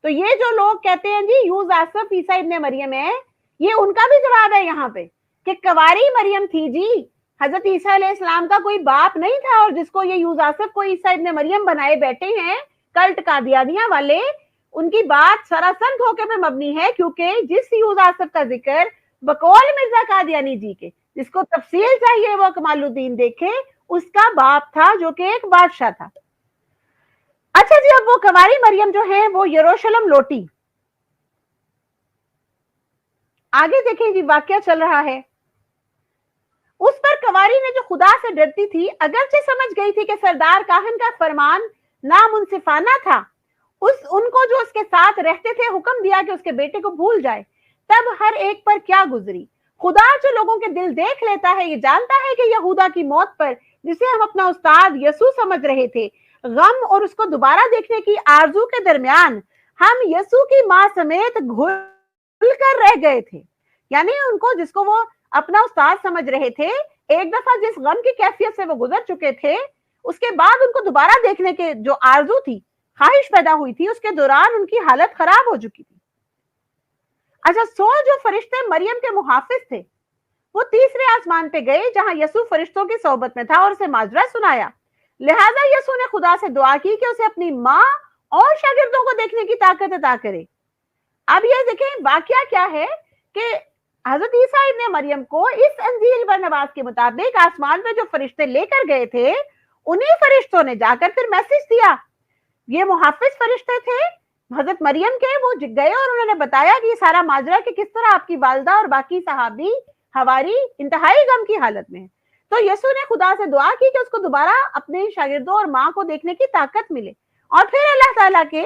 तो ये जो लोग कहते हैं जी यूज आसफ ईसा इब्ने मरियम है, ये उनका भी जवाब है यहाँ पे कि कंवारी मरियम थी जी, हजरत ईसा अलैहिस्सलाम का कोई बाप नहीं था। और जिसको ये यूज आसफ को ईसा इब्ने मरियम बनाए बैठे हैं कल्ट कादियानिया वाले, उनकी बात सरासर धोखे पे मबनी है, क्योंकि जिस यूज आसफ का जिक्र बकौल मिर्जा कादियानी जी के, जिसको तफसील चाहिए वो कमालुद्दीन देखे, उसका बाप था जो कि एक बादशाह था। अच्छा जी, अब वो कंवारी मरियम जो है वो यरूशलेम लौटी। आगे देखें जी, वाकया चल रहा है। उस पर कंवारी ने जो खुदा से डरती थी, अगरचे समझ गई थी कि सरदार काहन का फरमान नामुनसिफाना था, उनको जो उसके साथ रहते थे हुक्म दिया कि उसके बेटे को भूल जाए। तब हर एक पर क्या गुजरी। खुदा जो लोगों के दिल देख लेता है, ये जानता है कि यहूदा की मौत पर, जिसे हम अपना उस्ताद यसू समझ रहे थे, गम और उसको दोबारा देखने की आरजू के दरमियान हम यसू की मां समेत घुल कर रह गए थे। यानी उनको, जिसको वो अपना उस्ताद समझ रहे थे, एक दफा जिस गम की कैफियत से वो गुजर चुके थे, उसके बाद उनको दोबारा देखने के जो आरजू थी, ख्वाहिश पैदा हुई थी, उसके दौरान उनकी हालत खराब हो चुकी थी। अच्छा, जो फरिश्ते मरियम के मुहाफिज थे, वो तीसरे आसमान पे गए जहां यसू फरिश्तों की सोबत में था और उसे माजरा सुनाया। लिहाजा यसू ने खुदा से दुआ की कि उसे अपनी माँ और शागिर्दों को देखने की ताकत अता करे। अब ये देखें वाकया क्या है कि हजरत ईसा इब्ने मरियम को इस अंजील बरनबास के मुताबिक आसमान में जो फरिश्ते लेकर गए थे, उन्हीं फरिश्तों ने जाकर फिर मैसेज दिया। ये मुहाफिज फरिश्ते थे हजरत मरियम के, वो गए और उन्होंने बताया कि सारा माजरा कि किस तरह आपकी वालदा और बाकी सहाबी हवारी इंतहाई गम की हालत में है। तो यसू ने खुदा से दुआ की कि उसको दोबारा अपने शागिर्दों और माँ को देखने की ताकत मिले, और फिर अल्लाह ताला के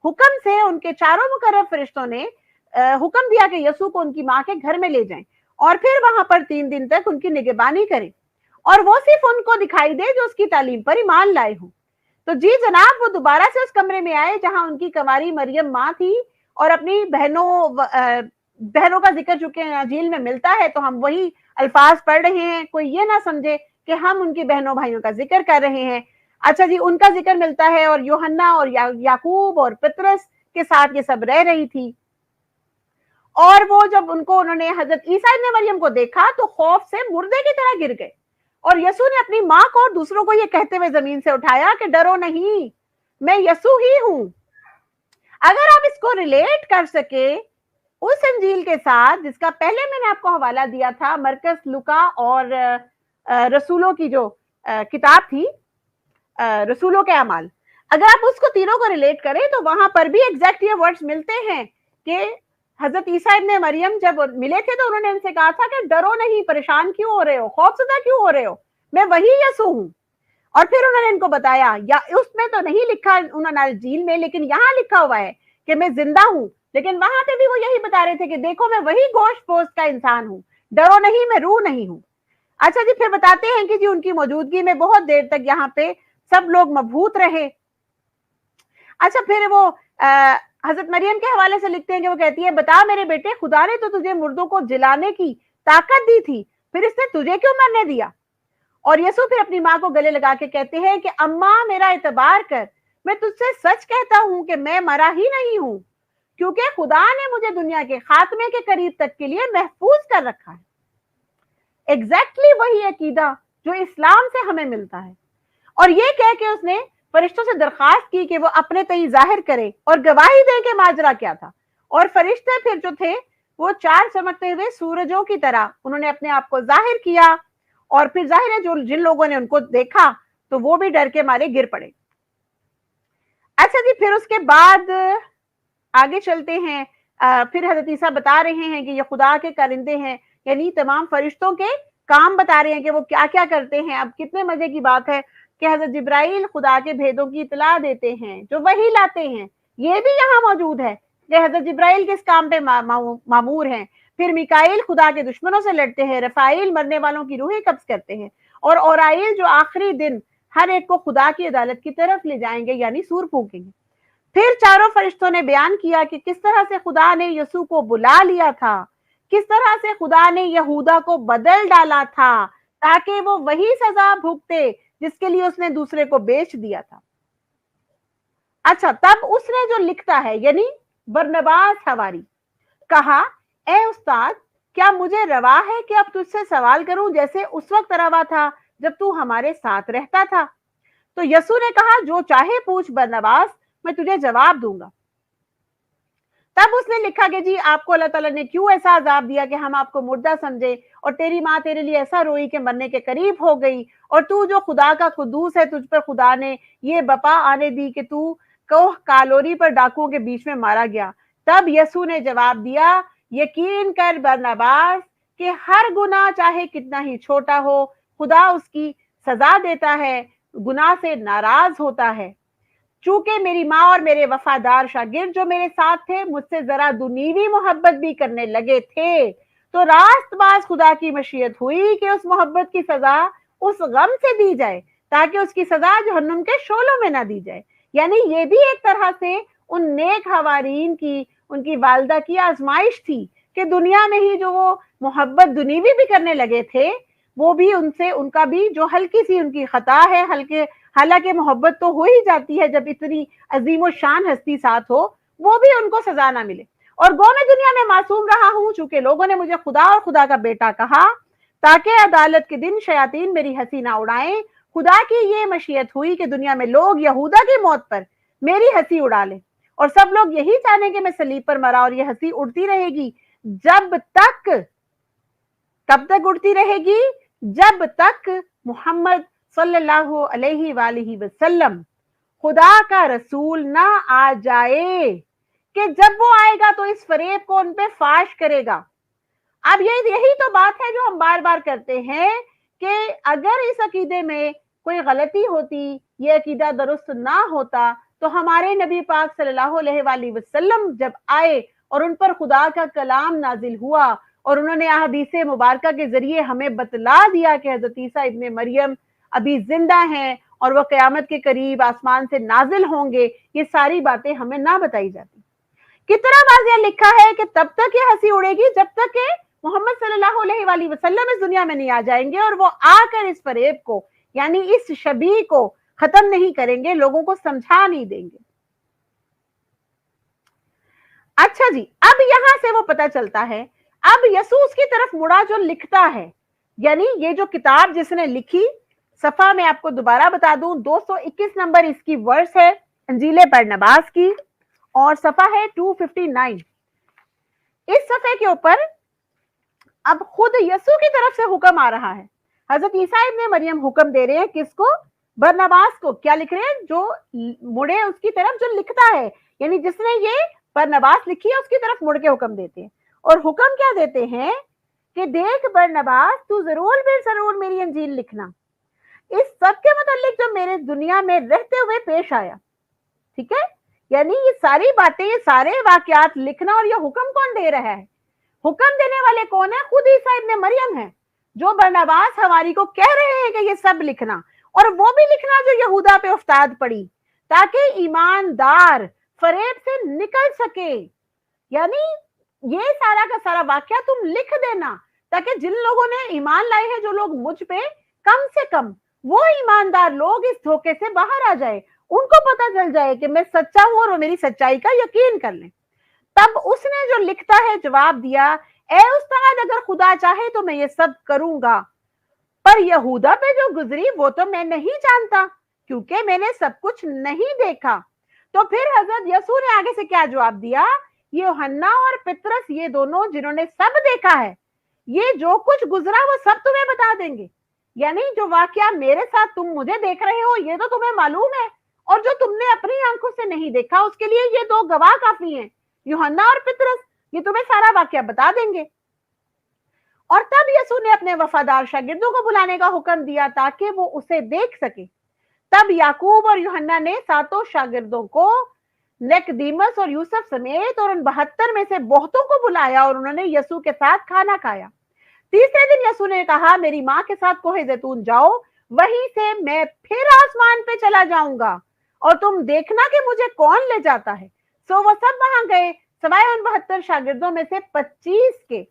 हुक्म से उनके चारों मुकर्रब फरिश्तों ने हुक्म दिया कि यसू को उनकी माँ के घर में ले जाएं और फिर वहां पर 3 दिन तक उनकी निगहबानी करें, और वो सिर्फ उनको दिखाई दे जो उसकी तालीम पर ईमान लाए हों। तो जी जनाब, वो दोबारा से उस कमरे में आए जहां उनकी कंवारी मरियम माँ थी, और अपनी बहनों का जिक्र चूंकि अंजील में मिलता है तो हम वही अल्फाज पढ़ रहे हैं, कोई ये ना समझे कि हम उनकी बहनों भाइयों का जिक्र कर रहे हैं। अच्छा जी, उनका जिक्र मिलता है, और यूहन्ना और याकूब और पतरस के साथ ये सब रह रही थी। और वो जब उन्होंने हजरत ईसा इब्ने मरियम को देखा तो खौफ से मुर्दे की तरह गिर गए, और यसू ने अपनी माँ को और दूसरों को ये कहते हुए जमीन से उठाया कि डरो नहीं, मैं यसू ही हूं। अगर आप इसको रिलेट कर सके उस अंजील के साथ जिसका पहले मैंने आपको हवाला दिया था, मरकस, लुका और रसूलों की जो किताब थी, रसूलों के अमाल, अगर आप उसको तीनों को रिलेट करें तो वहां पर भी एग्जैक्ट ये वर्ड्स मिलते हैं कि हजरत ईसा इब्ने मरियम जब मिले थे तो उन्होंने इनसे कहा था कि डरो नहीं, परेशान क्यों हो रहे हो, खौफजदा क्यों हो रहे हो, मैं वही यसू हूं। और फिर उन्होंने इनको बताया, या उसमें तो नहीं लिखा उन्होंने अंजील में, लेकिन यहाँ लिखा हुआ है कि मैं जिंदा हूं, लेकिन वहां पे भी वो यही बता रहे थे कि देखो मैं वही गोश्त पोस्ट का इंसान हूं, डरो नहीं, मैं रूह नहीं हूं। अच्छा जी, फिर बताते हैं कि जी उनकी मौजूदगी में बहुत देर तक यहाँ पे सब लोग मबहूत रहे। अच्छा, फिर वो हजरत मरियम के हवाले से लिखते हैं कि वो कहती है, बता मेरे बेटे, खुदा ने तो तुझे मुर्दों को जिलाने की ताकत दी थी, फिर इसने तुझे क्यों मरने दिया। और यसू फिर अपनी माँ को गले लगा के कहते हैं कि अम्मा मेरा एतबार कर, मैं तुझसे सच कहता हूं कि मैं मरा ही नहीं हूं, क्योंकि खुदा ने मुझे दुनिया के खात्मे के करीब तक के लिए महफूज कर रखा है। एग्जैक्टली वही अकीदा जो इस्लाम से हमें मिलता है। और ये कह के उसने फरिश्तों से दरखास्त की कि वो अपने तई जाहिर करे और गवाही दे कि माजरा क्या था। और फरिश्ते फिर जो थे वो 4 चमकते हुए सूरजों की तरह उन्होंने अपने आप को जाहिर किया, और फिर जाहिर है जो जिन लोगों ने उनको देखा तो वो भी डर के मारे गिर पड़े। अच्छा जी, फिर उसके बाद आगे चलते हैं। फिर हजरत ईसा बता रहे हैं कि ये खुदा के कारिंदे हैं, यानी तमाम फरिश्तों के काम बता रहे हैं कि वो क्या क्या करते हैं। अब कितने मजे की बात है कि हजरत जिब्राइल खुदा के भेदों की इतला देते हैं, जो वही लाते हैं। ये भी यहाँ मौजूद है कि हजरत जिब्राइल किस काम पे मामूर हैं। फिर मिकाइल खुदा के दुश्मनों से लड़ते हैं, रफाइल मरने वालों की रूहें कब्ज करते हैं, और औराइल जो आखिरी दिन हर एक को खुदा की अदालत की तरफ ले जाएंगे, यानी सूर फूकेंगे। फिर चारों फरिश्तों ने बयान किया कि किस तरह से खुदा ने यसू को बुला लिया था, किस तरह से खुदा ने यहूदा को बदल डाला था ताकि वो वही सजा भुगते जिसके लिए उसने दूसरे को बेच दिया था। अच्छा, तब उसने जो लिखता है यानी बरनबास हवारी कहा, ए उस्ताद, क्या मुझे रवा है कि अब तुझसे सवाल करूं जैसे उस वक्त रवा था जब तू हमारे साथ रहता था। तो यसू ने कहा, जो चाहे पूछ बरनबास, मैं तुझे जवाब दूंगा। तब उसने लिखा कि जी आपको अल्लाह ताला ने क्यों ऐसा अजाब दिया कि हम आपको मुर्दा समझे, और तेरी माँ तेरे लिए ऐसा रोई कि मरने के करीब हो गई, और तू जो खुदा का कुद्दूस है, तुझ पर खुदा ने ये बपा आने दी कि तू कोह कालोरी पर डाकुओं के बीच में मारा गया। तब यसू ने जवाब दिया, यकीन कर बरनबास कि हर गुनाह चाहे कितना ही छोटा हो, खुदा उसकी सजा देता है, गुनाह से नाराज होता है। चूंकि मेरी माँ और मेरे वफादार शागिर्द जो मेरे साथ थे मुझसे जरा दुनीवी मोहब्बत भी करने लगे थे, तो रास्तबाज खुदा की मशीयत हुई कि उस मोहब्बत की सजा उस गम से दी जाए ताकि उसकी सजा जहन्नुम के शोलों में ना दी जाए। यानी ये भी एक तरह से उन नेक हवारीन की, उनकी वालदा की आजमाइश थी कि दुनिया में ही जो वो मोहब्बत दुनीवी भी करने लगे थे, वो भी उनसे, उनका भी जो हल्की सी उनकी खता है, हालांकि मोहब्बत तो हो ही जाती है जब इतनी अजीम शान हस्ती साथ हो, वो भी उनको सजा ना मिले। और गो मैं दुनिया में मासूम रहा हूं चूंकि लोगों ने मुझे खुदा और खुदा का बेटा कहा, ताकि अदालत के दिन शयातीन मेरी हंसी ना उड़ाएं खुदा की ये मशीयत हुई कि दुनिया में लोग यहूदा की मौत पर मेरी हंसी उड़ा लें, और सब लोग यही चाहें कि मैं सलीब पर मरा, और ये हंसी उड़ती रहेगी जब तक, कब तक उड़ती रहेगी? जब तक मोहम्मद सल्लल्लाहु अलैहि वसल्लम खुदा का रसूल ना आ जाए, कि जब वो आएगा तो इस फरेब को उन पे फाश करेगा। अब यही तो बात है जो हम बार बार करते हैं कि अगर इस अकीदे में कोई गलती होती, ये अकीदा दुरुस्त ना होता, तो हमारे नबी पाक सल्लल्लाहु अलैहि वसल्लम जब आए और उन पर खुदा का कलाम नाजिल हुआ और उन्होंने अहदीस मुबारका के जरिए हमें बतला दिया कि हजरत ईसा इब्ने मरियम अभी जिंदा हैं और वह क़यामत के करीब आसमान से नाजिल होंगे, ये सारी बातें हमें ना बताई जाती। कितना वाज़िया लिखा है कि तब तक ये हंसी उड़ेगी जब तक कि मोहम्मद सल्लल्लाहु अलैहि वसल्लम इस दुनिया में नहीं आ जाएंगे और वो आकर इस फरेब को, यानी इस शबीह को खत्म नहीं करेंगे, लोगों को समझा नहीं देंगे। अच्छा जी, अब यहां से वो पता चलता है, अब यसू उसकी तरफ मुड़ा जो लिखता है, यानी ये जो किताब जिसने लिखी, सफा में आपको दोबारा बता दूं 221 नंबर इसकी वर्स है अंजीले बरनबास की, और सफा है 259। इस सफे के ऊपर अब खुद यसू की तरफ से हुक्म आ रहा है। हजरत ईसा इब्ने मरियम हुक्म दे रहे हैं किसको? बरनबास को। क्या लिख रहे हैं? जो मुड़े उसकी तरफ जो लिखता है, यानी जिसने ये बरनबास लिखी है उसकी तरफ मुड़ के हुक्म देते हैं। और हुक्म क्या देते हैं कि देख बरनबास, तू जरूर मेरी अंजील लिखना, इस सब के मतलब जो मेरे दुनिया में रहते हुए पेश आया। ठीक है, यानी ये सारी बातें, ये सारे वाकयात लिखना, और ये हुक्म कौन दे रहा है? हुक्म देने वाले कौन है? खुद ईसा इब्ने मरियम है, जो बरनबास हमारी को कह रहे हैं कि ये सब लिखना, और वो भी लिखना जो यहूदा पे उफ्ताद पड़ी, ताकि ईमानदार फरेब से निकल सके। यानी ये सारा का सारा वाक्या तुम लिख देना, ताकि जिन लोगों ने ईमान लाए हैं, जो लोग मुझ पे, कम से कम वो ईमानदार लोग इस धोखे से बाहर आ जाए, उनको पता चल जाए कि मैं सच्चा हूं और वो मेरी सच्चाई का यकीन कर लें। तब उसने जो लिखता है जवाब दिया, ए उस्ताद, अगर खुदा चाहे तो मैं ये सब करूंगा, पर यहूदा पे जो गुजरी वो तो मैं नहीं जानता, क्योंकि मैंने सब कुछ नहीं देखा। तो फिर हजरत यसू ने आगे से क्या जवाब दिया? ये यूहन्ना और पतरस, ये दोनों जिन्होंने सब देखा है, ये जो कुछ गुजरा वो सब तुम्हें बता देंगे। यानी जो वाकया मेरे साथ तुम मुझे देख रहे हो, ये तो तुम्हें मालूम है, और जो तुमने अपनी आंखों से नहीं देखा उसके लिए ये दो गवाह काफी हैं, यूहन्ना और पतरस, ये तुम्हें सारा वाकया बता देंगे। और तब यसू ने अपने वफादार शागिर्दों को बुलाने का हुक्म दिया ताकि वो उसे देख सके। तब याकूब और यूहन्ना ने सातों शागिर्दों को, निकोदेमुस और यूसुफ समेत, और उन 72 में से बहुतों को बुलाया और उन्होंने यसू के साथ खाना खाया। तीसरे दिन यसू ने कहा, मेरी माँ के साथ कोहे जैतून जाओ, वहीं से मैं फिर आसमान पे चला जाऊंगा और तुम देखना कि मुझे कौन ले जाता है। सो वो सब वहां गए, सवाए उन 72 शागिर्दों में से 25 के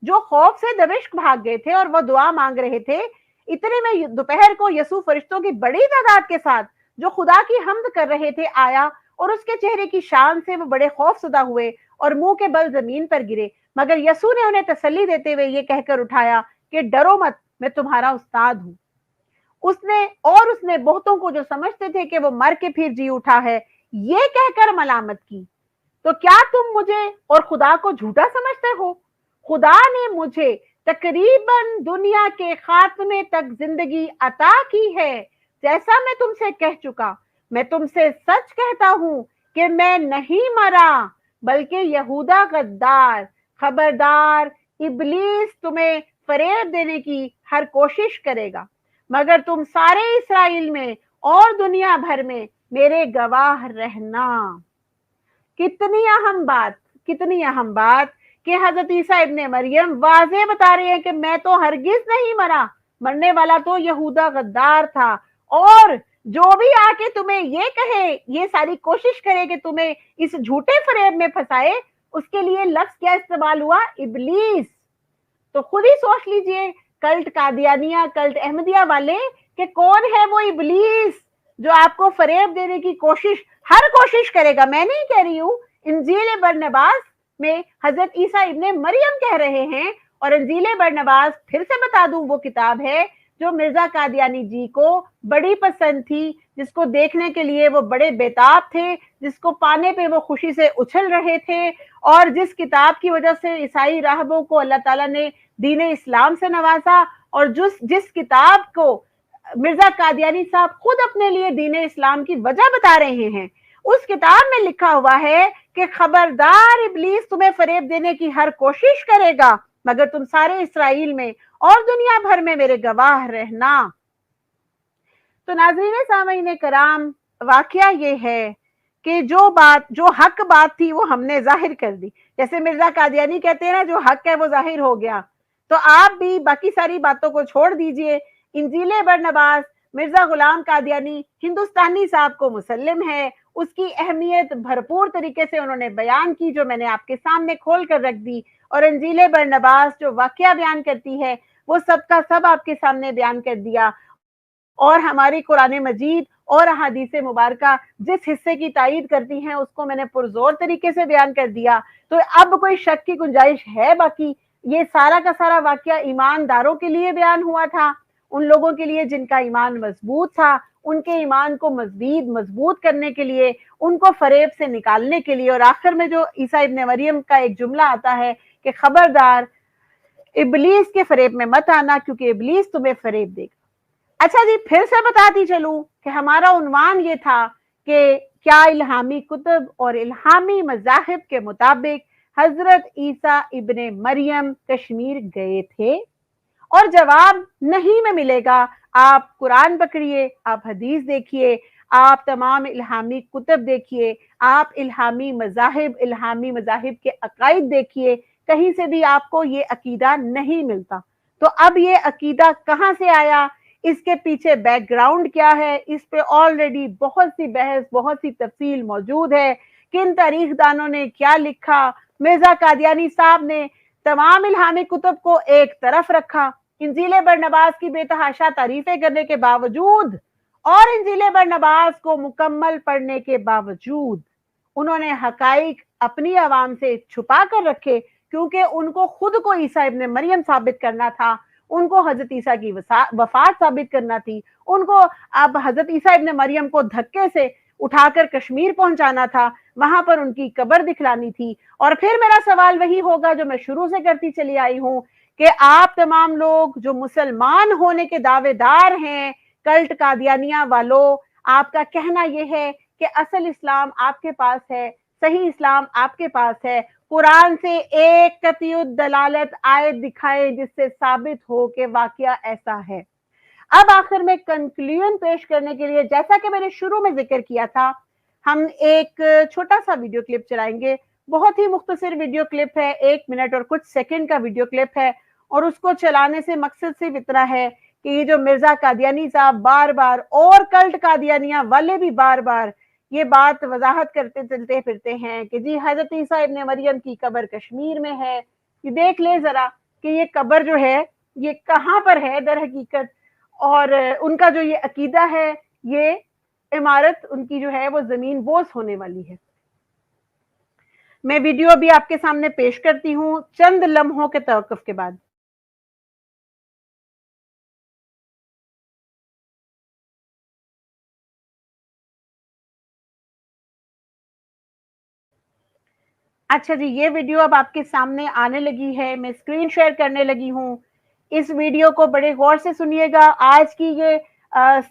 जो खौफ से दमिश्क भाग गए थे और वो दुआ मांग रहे थे। इतने में दोपहर को यसू फरिश्तों की बड़ी तादाद के साथ जो खुदा की हम्द कर रहे थे आया, और उसके चेहरे की शान से वो बड़े खौफसदा हुए और मुंह के बल जमीन पर गिरे। मगर यसू ने उन्हें तसल्ली देते हुए ये कहकर उठाया कि डरो मत, मैं तुम्हारा उस्ताद हूं। उसने बहुतों को जो समझते थे कि वो मर के फिर जी उठा है, ये कहकर मलामत की, तो क्या तुम मुझे और खुदा को झूठा समझते हो? खुदा ने मुझे तकरीबन दुनिया के खात्मे तक जिंदगी अता की है, जैसा मैं तुमसे कह चुका। मैं तुमसे सच कहता हूं कि मैं नहीं मरा, बल्कि यहूदा गद्दार, खबरदार, इब्लीस तुम्हें फरेब देने की हर कोशिश करेगा, मगर तुम सारे इस्राएल में और दुनिया भर में मेरे गवाह रहना। कितनी अहम बात कि हजरत ईसा इब्ने मरियम वाज़े बता रहे हैं कि मैं तो हरगिज नहीं मरा, मरने वाला तो यहूदा गद्दार था। और जो भी आके तुम्हें ये कहे, ये सारी कोशिश करे कि तुम्हें इस झूठे फरेब में फंसाए, उसके लिए लफ्ज क्या इस्तेमाल हुआ? इब्लीस। तो खुद ही सोच लीजिए, कल्ट कादियानिया, कल्ट अहमदिया वाले, कि कौन है वो इब्लीस जो आपको फरेब देने की हर कोशिश करेगा। मैं नहीं कह रही हूं, इंजील बरनबास में हजरत ईसा इब्ने मरियम कह रहे हैं, और इंजील बरनबास फिर से बता दूं वो किताब है جو مرزا قادیانی جی کو بڑی پسند تھی, جس کو دیکھنے کے لیے وہ بڑے بیتاب تھے, جس کو پانے پہ وہ خوشی سے اچھل رہے تھے, اور جس کتاب کی وجہ سے عیسائی راہبوں کو اللہ تعالیٰ نے دین اسلام سے نوازا, اور جس کتاب کو مرزا قادیانی صاحب خود اپنے لیے دین اسلام کی وجہ بتا رہے ہیں, اس کتاب میں لکھا ہوا ہے کہ خبردار ابلیس تمہیں فریب دینے کی ہر کوشش کرے گا, مگر تم سارے اسرائیل میں اور دنیا بھر میں میرے گواہ رہنا. تو ناظرین سامعین کرام, واقعہ یہ ہے کہ جو حق بات تھی وہ ہم نے ظاہر کر دی. جیسے مرزا قادیانی کہتے ہیں نا, جو حق ہے وہ ظاہر ہو گیا, تو آپ بھی باقی ساری باتوں کو چھوڑ دیجئے. انجیل برنباس مرزا غلام قادیانی ہندوستانی صاحب کو مسلم ہے, اس کی اہمیت بھرپور طریقے سے انہوں نے بیان کی, جو میں نے آپ کے سامنے کھول کر رکھ دی. اور انجیل برنباس جو واقعہ بیان کرتی ہے وہ سب کا سب آپ کے سامنے بیان کر دیا, اور ہماری قرآن مجید اور احادیث مبارکہ جس حصے کی تائید کرتی ہیں اس کو میں نے پرزور طریقے سے بیان کر دیا. تو اب کوئی شک کی گنجائش ہے باقی؟ یہ سارا کا سارا واقعہ ایمانداروں کے لیے بیان ہوا تھا, ان لوگوں کے لیے جن کا ایمان مضبوط تھا, ان کے ایمان کو مزید مضبوط کرنے کے لیے, ان کو فریب سے نکالنے کے لیے. اور آخر میں جو عیسیٰ ابن مریم کا ایک جملہ آتا ہے کہ خبردار ابلیس کے فریب میں مت آنا, کیونکہ ابلیس تمہیں فریب دے گا. اچھا جی, پھر سے بتاتی چلوں کہ ہمارا عنوان یہ تھا کہ کیا الہامی کتب اور الہامی مذاہب کے مطابق حضرت عیسیٰ ابن مریم کشمیر گئے تھے؟ اور جواب نہیں میں ملے گا. آپ قرآن پکڑیے, آپ حدیث دیکھیے, آپ تمام الہامی کتب دیکھیے, آپ الہامی مذاہب کے عقائد دیکھیے, کہیں سے بھی آپ کو یہ عقیدہ نہیں ملتا. تو اب یہ عقیدہ کہاں سے آیا, اس کے پیچھے بیک گراؤنڈ کیا ہے, اس پہ آلریڈی بہت سی بحث, بہت سی تفصیل موجود ہے. کن تاریخ دانوں نے کیا لکھا, مرزا قادیانی صاحب نے تمام الہامی کتب کو ایک طرف رکھا, انجیل برنباس کی بے تحاشا تعریفیں کرنے کے باوجود اور انجیل برنباس کو مکمل پڑھنے کے باوجود انہوں نے حقائق اپنی عوام سے چھپا کر رکھے, کیونکہ ان کو خود کو عیسیٰ ابن مریم ثابت کرنا تھا, ان کو حضرت عیسیٰ کی وفات ثابت کرنا تھی, ان کو اب حضرت عیسیٰ ابن مریم کو دھکے سے اٹھا کر کشمیر پہنچانا تھا, وہاں پر ان کی قبر دکھلانی تھی. اور پھر میرا سوال وہی ہوگا جو میں شروع سے کرتی چلی آئی ہوں, کہ آپ تمام لوگ جو مسلمان ہونے کے دعوے دار ہیں, کلٹ قادیانیہ والوں, آپ کا کہنا یہ ہے کہ اصل اسلام آپ کے پاس ہے, صحیح اسلام آپ کے پاس ہے, قرآن سے ایک قطعی الدلالت آیت دکھائے جس سے ثابت ہو کہ واقعہ ایسا ہے. اب آخر میں کنکلوژن پیش کرنے کے لیے, جیسا کہ میں نے شروع میں ذکر کیا تھا, ہم ایک چھوٹا سا ویڈیو کلپ چلائیں گے. بہت ہی مختصر ویڈیو کلپ ہے, 1 منٹ اور کچھ سیکنڈ کا ویڈیو کلپ ہے, اور اس کو چلانے سے مقصد صرف اتنا ہے کہ یہ جو مرزا قادیانی صاحب بار بار, اور کلٹ قادیانیہ والے بھی بار بار یہ بات وضاحت کرتے چلتے پھرتے ہیں کہ جی حضرت عیسیٰ ابن مریم کی قبر کشمیر میں ہے, یہ دیکھ لے ذرا کہ یہ قبر جو ہے یہ کہاں پر ہے در حقیقت, اور ان کا جو یہ عقیدہ ہے, یہ عمارت ان کی جو ہے وہ زمین بوس ہونے والی ہے. میں ویڈیو ابھی آپ کے سامنے پیش کرتی ہوں چند لمحوں کے توقف کے بعد. اچھا جی, یہ ویڈیو اب آپ کے سامنے آنے لگی ہے, میں اسکرین شیئر کرنے لگی ہوں. اس ویڈیو کو بڑے غور سے سنیے گا. آج کی یہ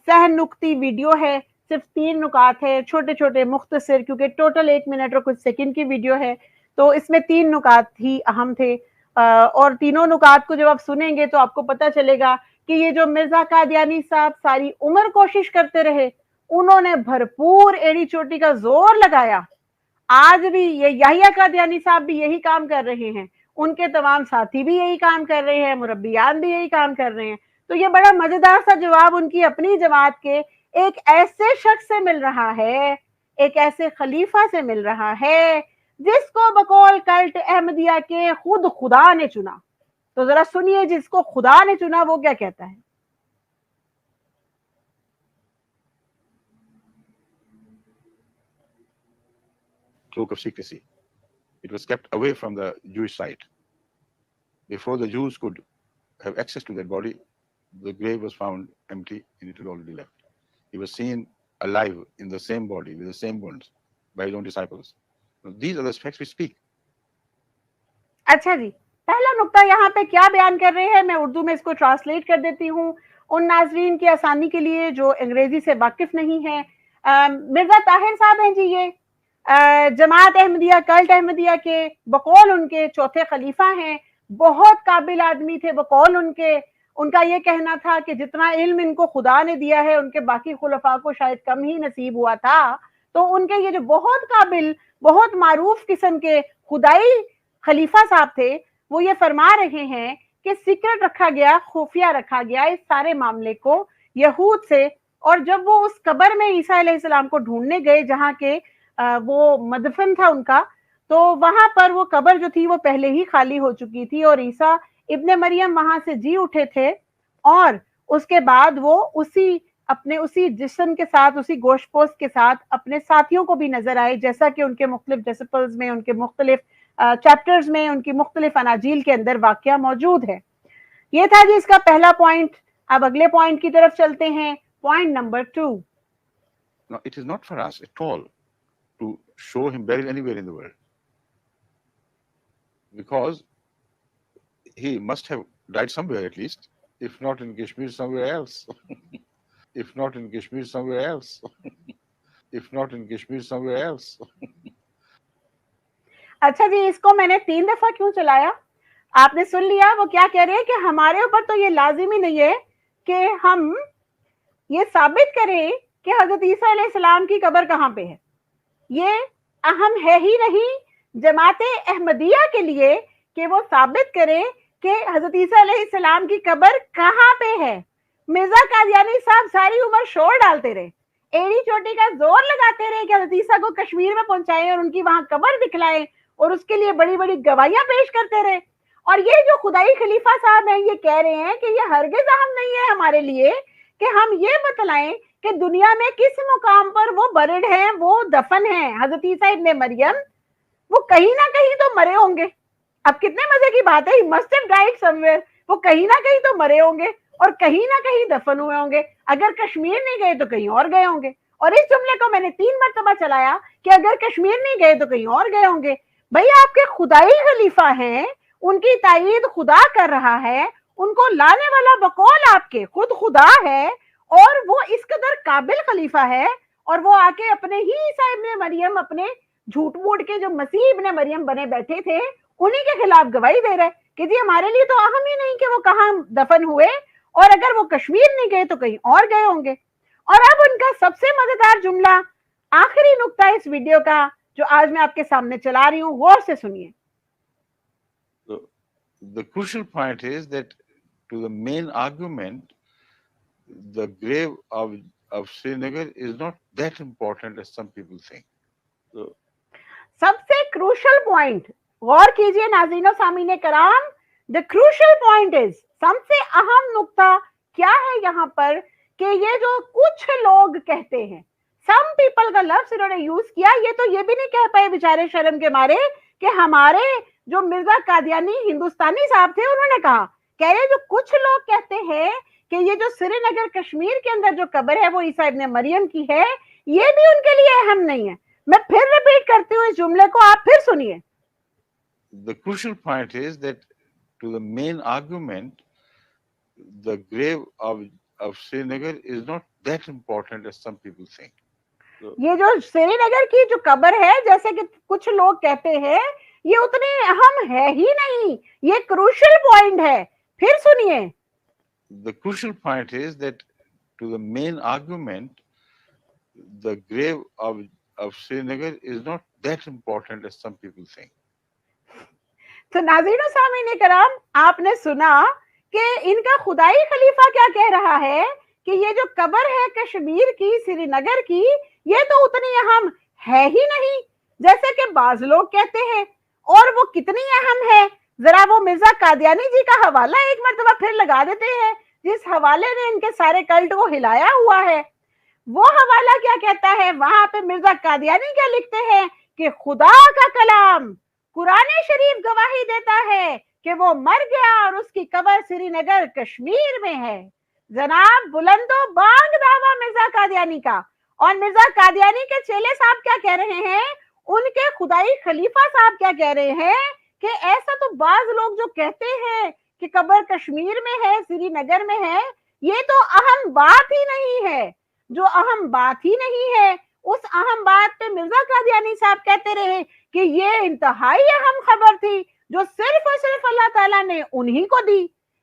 سہ نکتی ویڈیو ہے, صرف 3 نکات ہے, چھوٹے چھوٹے مختصر, کیونکہ ٹوٹل 1 منٹ اور کچھ سیکنڈ کی ویڈیو ہے, تو اس میں 3 نکات ہی اہم تھے. اور تینوں نکات کو جب آپ سنیں گے تو آپ کو پتہ چلے گا کہ یہ جو مرزا قادیانی صاحب ساری عمر کوشش کرتے رہے, انہوں نے بھرپور ایڑی چوٹی کا زور لگایا. آج بھی یہ یحییٰ قادیانی صاحب بھی یہی کام کر رہے ہیں, ان کے تمام ساتھی بھی یہی کام کر رہے ہیں, مربیان بھی یہی کام کر رہے ہیں. تو یہ بڑا مزیدار سا جواب ان کی اپنی جماعت کے ایک ایسے شخص سے مل رہا ہے, ایک ایسے خلیفہ سے مل رہا ہے جس کو بقول کلٹ احمدیہ کے خود خدا نے چنا. تو ذرا سنیے جس کو خدا نے چنا وہ کیا کہتا ہے. Cloak of secrecy. It was kept away from the Jewish side. Before the Jews could have access to that body, the grave was found empty and it had already left. He was seen alive in the same body with the same wounds by his own disciples. Now, these are the facts we speak. अच्छा जी, पहला नुक्ता यहाँ पे क्या बयान कर रहे हैं, मैं उर्दू में इसको ट्रांसलेट कर देती हूँ उन नाजरीन की आसानी के लिए जो अंग्रेजी से वाकिफ नहीं है। मिर्जा ताहिर साहब हैं जी, ये जमात अहमदिया, कल्ट अहमदिया के बकौल उनके चौथे खलीफा हैं, बहुत काबिल आदमी थे बकौल उनके। उनका ये कहना था कि जितना इल्म इनको खुदा ने दिया है उनके बाकी खुलफा को शायद कम ही नसीब हुआ था। तो उनके ये जो बहुत काबिल, बहुत मारूफ किस्म के खुदाई खलीफा साहब थे, वो ये फरमा रहे हैं कि सीक्रेट रखा गया, खुफिया रखा गया इस सारे मामले को यहूद से। और जब वो उस कब्र में ईसा अलैहिस्सलाम को ढूंढने गए जहाँ के वो मदफन था उनका, तो वहां पर वो कब्र जो थी वो पहले ही खाली हो चुकी थी और ईसा इब्ने मरियम वहां से जी उठे थे। और उसके बाद वो उसी जिस्म के साथ, उसी गोश्तपोश के साथ अपने साथियों को भी नजर आए, जैसा कि उनके मुख्तलिफ डिसिपल्स में, उनके मुख्तलिफ चैप्टर्स में, उनकी मुख्तलिफ अनाजील के अंदर वाकया मौजूद है। ये था जी इसका पहला पॉइंट। अब अगले पॉइंट की तरफ चलते हैं, point number 2। Now, it is not for us at all to show him buried anywhere in the world, because he must have died somewhere at least, if not in Kashmir, somewhere else. If not in Kashmir, somewhere else. If not in Kashmir, somewhere else. अच्छा जी, इसको मैंने 3 दफा क्यों चलाया, आपने सुन लिया। वो क्या कह रहे हैं कि हमारे ऊपर तो ये लाजिमी नहीं है कि हम ये साबित करें कि हजरत ईसा अलैहिस्सलाम की कब्र कहाँ पे है। ये अहम है ही नहीं जमाते अहमदिया के लिए कि वो साबित करे कि हजरत ईसा अलैहिस्सलाम की कब्र कहाँ पे है। मिर्जा कादियानी साहब सारी उम्र शोर डालते रहे, एड़ी चोटी का जोर लगाते रहे कि हजरत ईसा को कश्मीर में पहुंचाएं और उनकी वहां कब्र दिखलाएं, और उसके लिए बड़ी बड़ी गवाहियां पेश करते रहे। और ये जो खुदाई खलीफा साहब हैं, ये कह रहे हैं कि ये हरगिज अहम नहीं है हमारे लिए कि हम ये बतलाएं कि दुनिया में किस मुकाम पर वो बरिड हैं, वो दफन हैं। हजरत ईसा इब्ने मरियम वो कहीं ना कहीं तो मरे होंगे। अब कितने मजे की बात है, he must have died somewhere. वो कहीं ना कहीं तो मरे होंगे और कहीं ना कहीं दफन हुए होंगे। अगर कश्मीर नहीं गए तो कहीं और गए होंगे। और इस जुमले को मैंने 3 मरतबा चलाया कि अगर कश्मीर नहीं गए तो कहीं और गए होंगे। भाई आपके खुदाई खलीफा हैं, उनकी तायीद खुदा कर रहा है, उनको लाने वाला बकौल आपके खुद खुदा है, और वो इस कदर काबिल खलीफा है, और वो आके अपने ही ईसा इब्ने मरियम, अपने झूठ मूठ के जो मसीह इब्ने मरियम बने बैठे थे, उन्हीं के खिलाफ गवाही दे रहे कि जी हमारे लिए तो अहम ही नहीं कि वो कहाँ दफन हुए, और अगर वो कश्मीर नहीं गए तो कहीं और गए होंगे। और अब उनका सबसे मजेदार जुमला, आखिरी नुक्ता इस वीडियो का जो आज मैं आपके सामने चला रही हूँ, गौर से सुनिए। The crucial point is that to the main argument, the grave of Srinagar is not that important as some people think. So, सबसे क्रूशल पॉइंट, गौर कीजिए नाज़रीन सामीने कराम, द क्रूशल पॉइंट इज, सबसे अहम नुक्ता क्या है यहाँ पर कि ये जो कुछ लोग कहते हैं, सम पीपल का लफ्ज इन्होंने यूज किया, ये तो ये भी नहीं कह पाए बेचारे शर्म के मारे कि हमारे जो मिर्जा कादियानी हिंदुस्तानी साहब थे उन्होंने कहा। कह रहे जो कुछ लोग कहते हैं कि ये जो श्रीनगर कश्मीर के अंदर जो कब्र है वो ईसा इब्ने मरियम की है, ये भी उनके लिए अहम नहीं है। मैं फिर रिपीट करती हूँ इस जुमले को, आप फिर सुनिए। The crucial point is that to the main argument, the grave of Srinagar is not that important as some people think. So, ये जो श्रीनगर की जो कब्र है, जैसे कि कुछ लोग कहते हैं, ये उतनी अहम है ही नहीं, ये क्रूशियल पॉइंट है। फिर सुनिए। The crucial point is that to the main argument, the grave of Srinagar is not that important as some people think. तो नाज़रीन सामीन कराम, आपने सुना कि इनका खुदाई खलीफा क्या कह रहा है कि ये जो कब्र है कश्मीर की, श्रीनगर की, ये तो उतनी अहम है ही नहीं जैसे कि बाज लोग कहते हैं। और वो कितनी अहम है, जरा वो मिर्जा कादियानी जी का हवाला एक मरतबा फिर लगा देते हैं, जिस हवाले ने इनके सारे कल्ट को हिलाया हुआ है। वो हवाला क्या कहता है, वहां पे मिर्जा कादियानी क्या लिखते हैं कि खुदा का कलाम कुरान शरीफ गवाही देता है कि वो मर गया और उसकी कब्र श्रीनगर कश्मीर में है। जनाब बुलंदो बांग दावा मिर्जा कादियानी का। और मिर्जा कादियानी के चेले साहब क्या कह रहे हैं, उनके खुदाई खलीफा साहब क्या कह रहे हैं कि ऐसा तो बाज लोग जो कहते हैं कि कब्र कश्मीर में है, श्रीनगर में है, ये तो अहम बात ही नहीं है। जो अहम बात ही नहीं है, उस अहम बात पे मिर्जा कादियानी साहब कहते रहे कि ये इंतहाई अहम खबर थी जो सिर्फ और सिर्फ अल्लाह ताला ने उन्हीं को दी।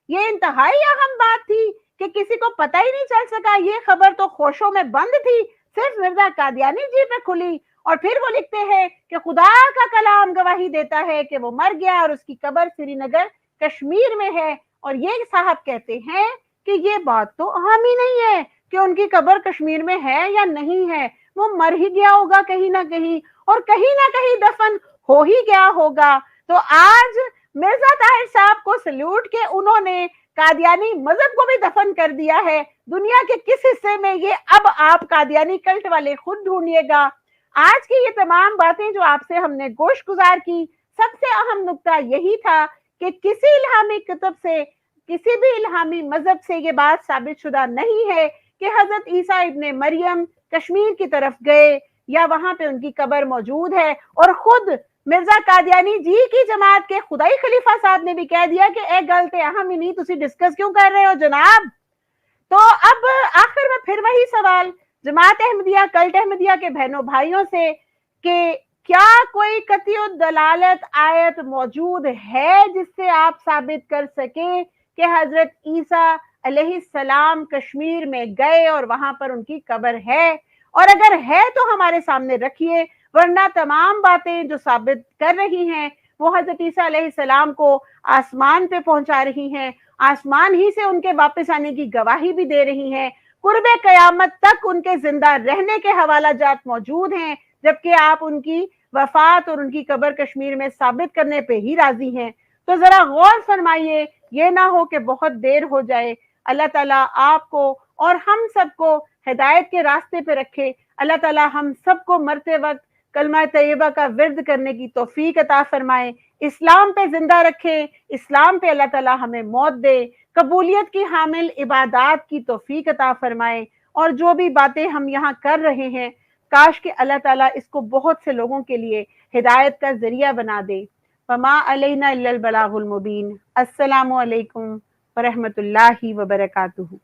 ये इंतहाई अहम बात थी कि किसी को पता ही नहीं चल सका, ये खबर तो खोशों में बंद थी, सिर्फ मिर्जा कादियानी जी पे खुली। और फिर वो लिखते हैं कि खुदा का कलाम गवाही देता है कि वो मर गया और उसकी कब्र श्रीनगर कश्मीर में है। और ये साहब कहते हैं कि ये बात तो अहम ही नहीं है कि उनकी कब्र कश्मीर में है या नहीं है, वो मर ही गया होगा कहीं ना कहीं और कहीं ना कहीं दफन हो ही गया होगा। तो आज मिर्जा ताहिर साहब को सल्यूट के उन्होंने कादियानी मजहब को भी दफन कर दिया है। दुनिया के किस हिस्से में ये अब आप कादियानी कल्ट वाले खुद ढूंढिएगा। आज की ये तमाम बातें जो आपसे हमने गोश गुजार की, सबसे अहम नुक्ता यही था कि किसी इल्हामी किताब से, किसी भी इल्हामी मजहब से ये बात साबित शुदा नहीं है कि हजरत ईसा इब्ने मरियम कश्मीर की तरफ गए या वहां पे उनकी कब्र मौजूद है। और खुद मिर्जा कादियानी जी की जमात के खुदाई खलीफा साहब ने भी कह दिया कि ए गल ते अहम ही नहीं, तुसी डिस्कस क्यों कर रहे हो जनाब। तो अब आखिर में फिर वही सवाल जमात अहमदिया, कल्ट अहमदिया के बहनों भाइयों से कि क्या कोई कतियुद दलालत आयत मौजूद है जिससे आप साबित कर सके कि हजरत ईसा अलैहिस्सलाम कश्मीर में गए और वहां पर उनकी कब्र है। और अगर है तो हमारे सामने रखिए, वरना तमाम बातें जो साबित कर रही हैं वो हजरत ईसा अलैहिस्सलाम को आसमान पे पहुंचा रही हैं, आसमान ही से उनके वापस आने की गवाही भी दे रही हैं, कुर्बे कयामत तक उनके जिंदा रहने के हवाला जात मौजूद हैं, जबकि आप उनकी वफात और उनकी कब्र कश्मीर में साबित करने पे ही राजी हैं। तो जरा गौर फरमाइए, ये ना हो कि बहुत देर हो जाए। अल्लाह ताला आपको और हम सबको हिदायत के रास्ते पे रखे। अल्लाह ताला हम सबको मरते वक्त कलमा तैयबा का विर्द करने की तौफीक अता फरमाए, इस्लाम पे जिंदा रखे, इस्लाम पे अल्लाह ताला हमें मौत दे, कबूलियत की हामिल इबादात की तौफीक अता फरमाए। और जो भी बातें हम यहाँ कर रहे हैं, काश कि अल्लाह ताला इसको बहुत से लोगों के लिए हिदायत का जरिया बना दे। फमा अलैना इल्लल बलागुल मुबीन। अस्सलामु अलैकुम व रहमतुल्लाहि व बरकातुहू।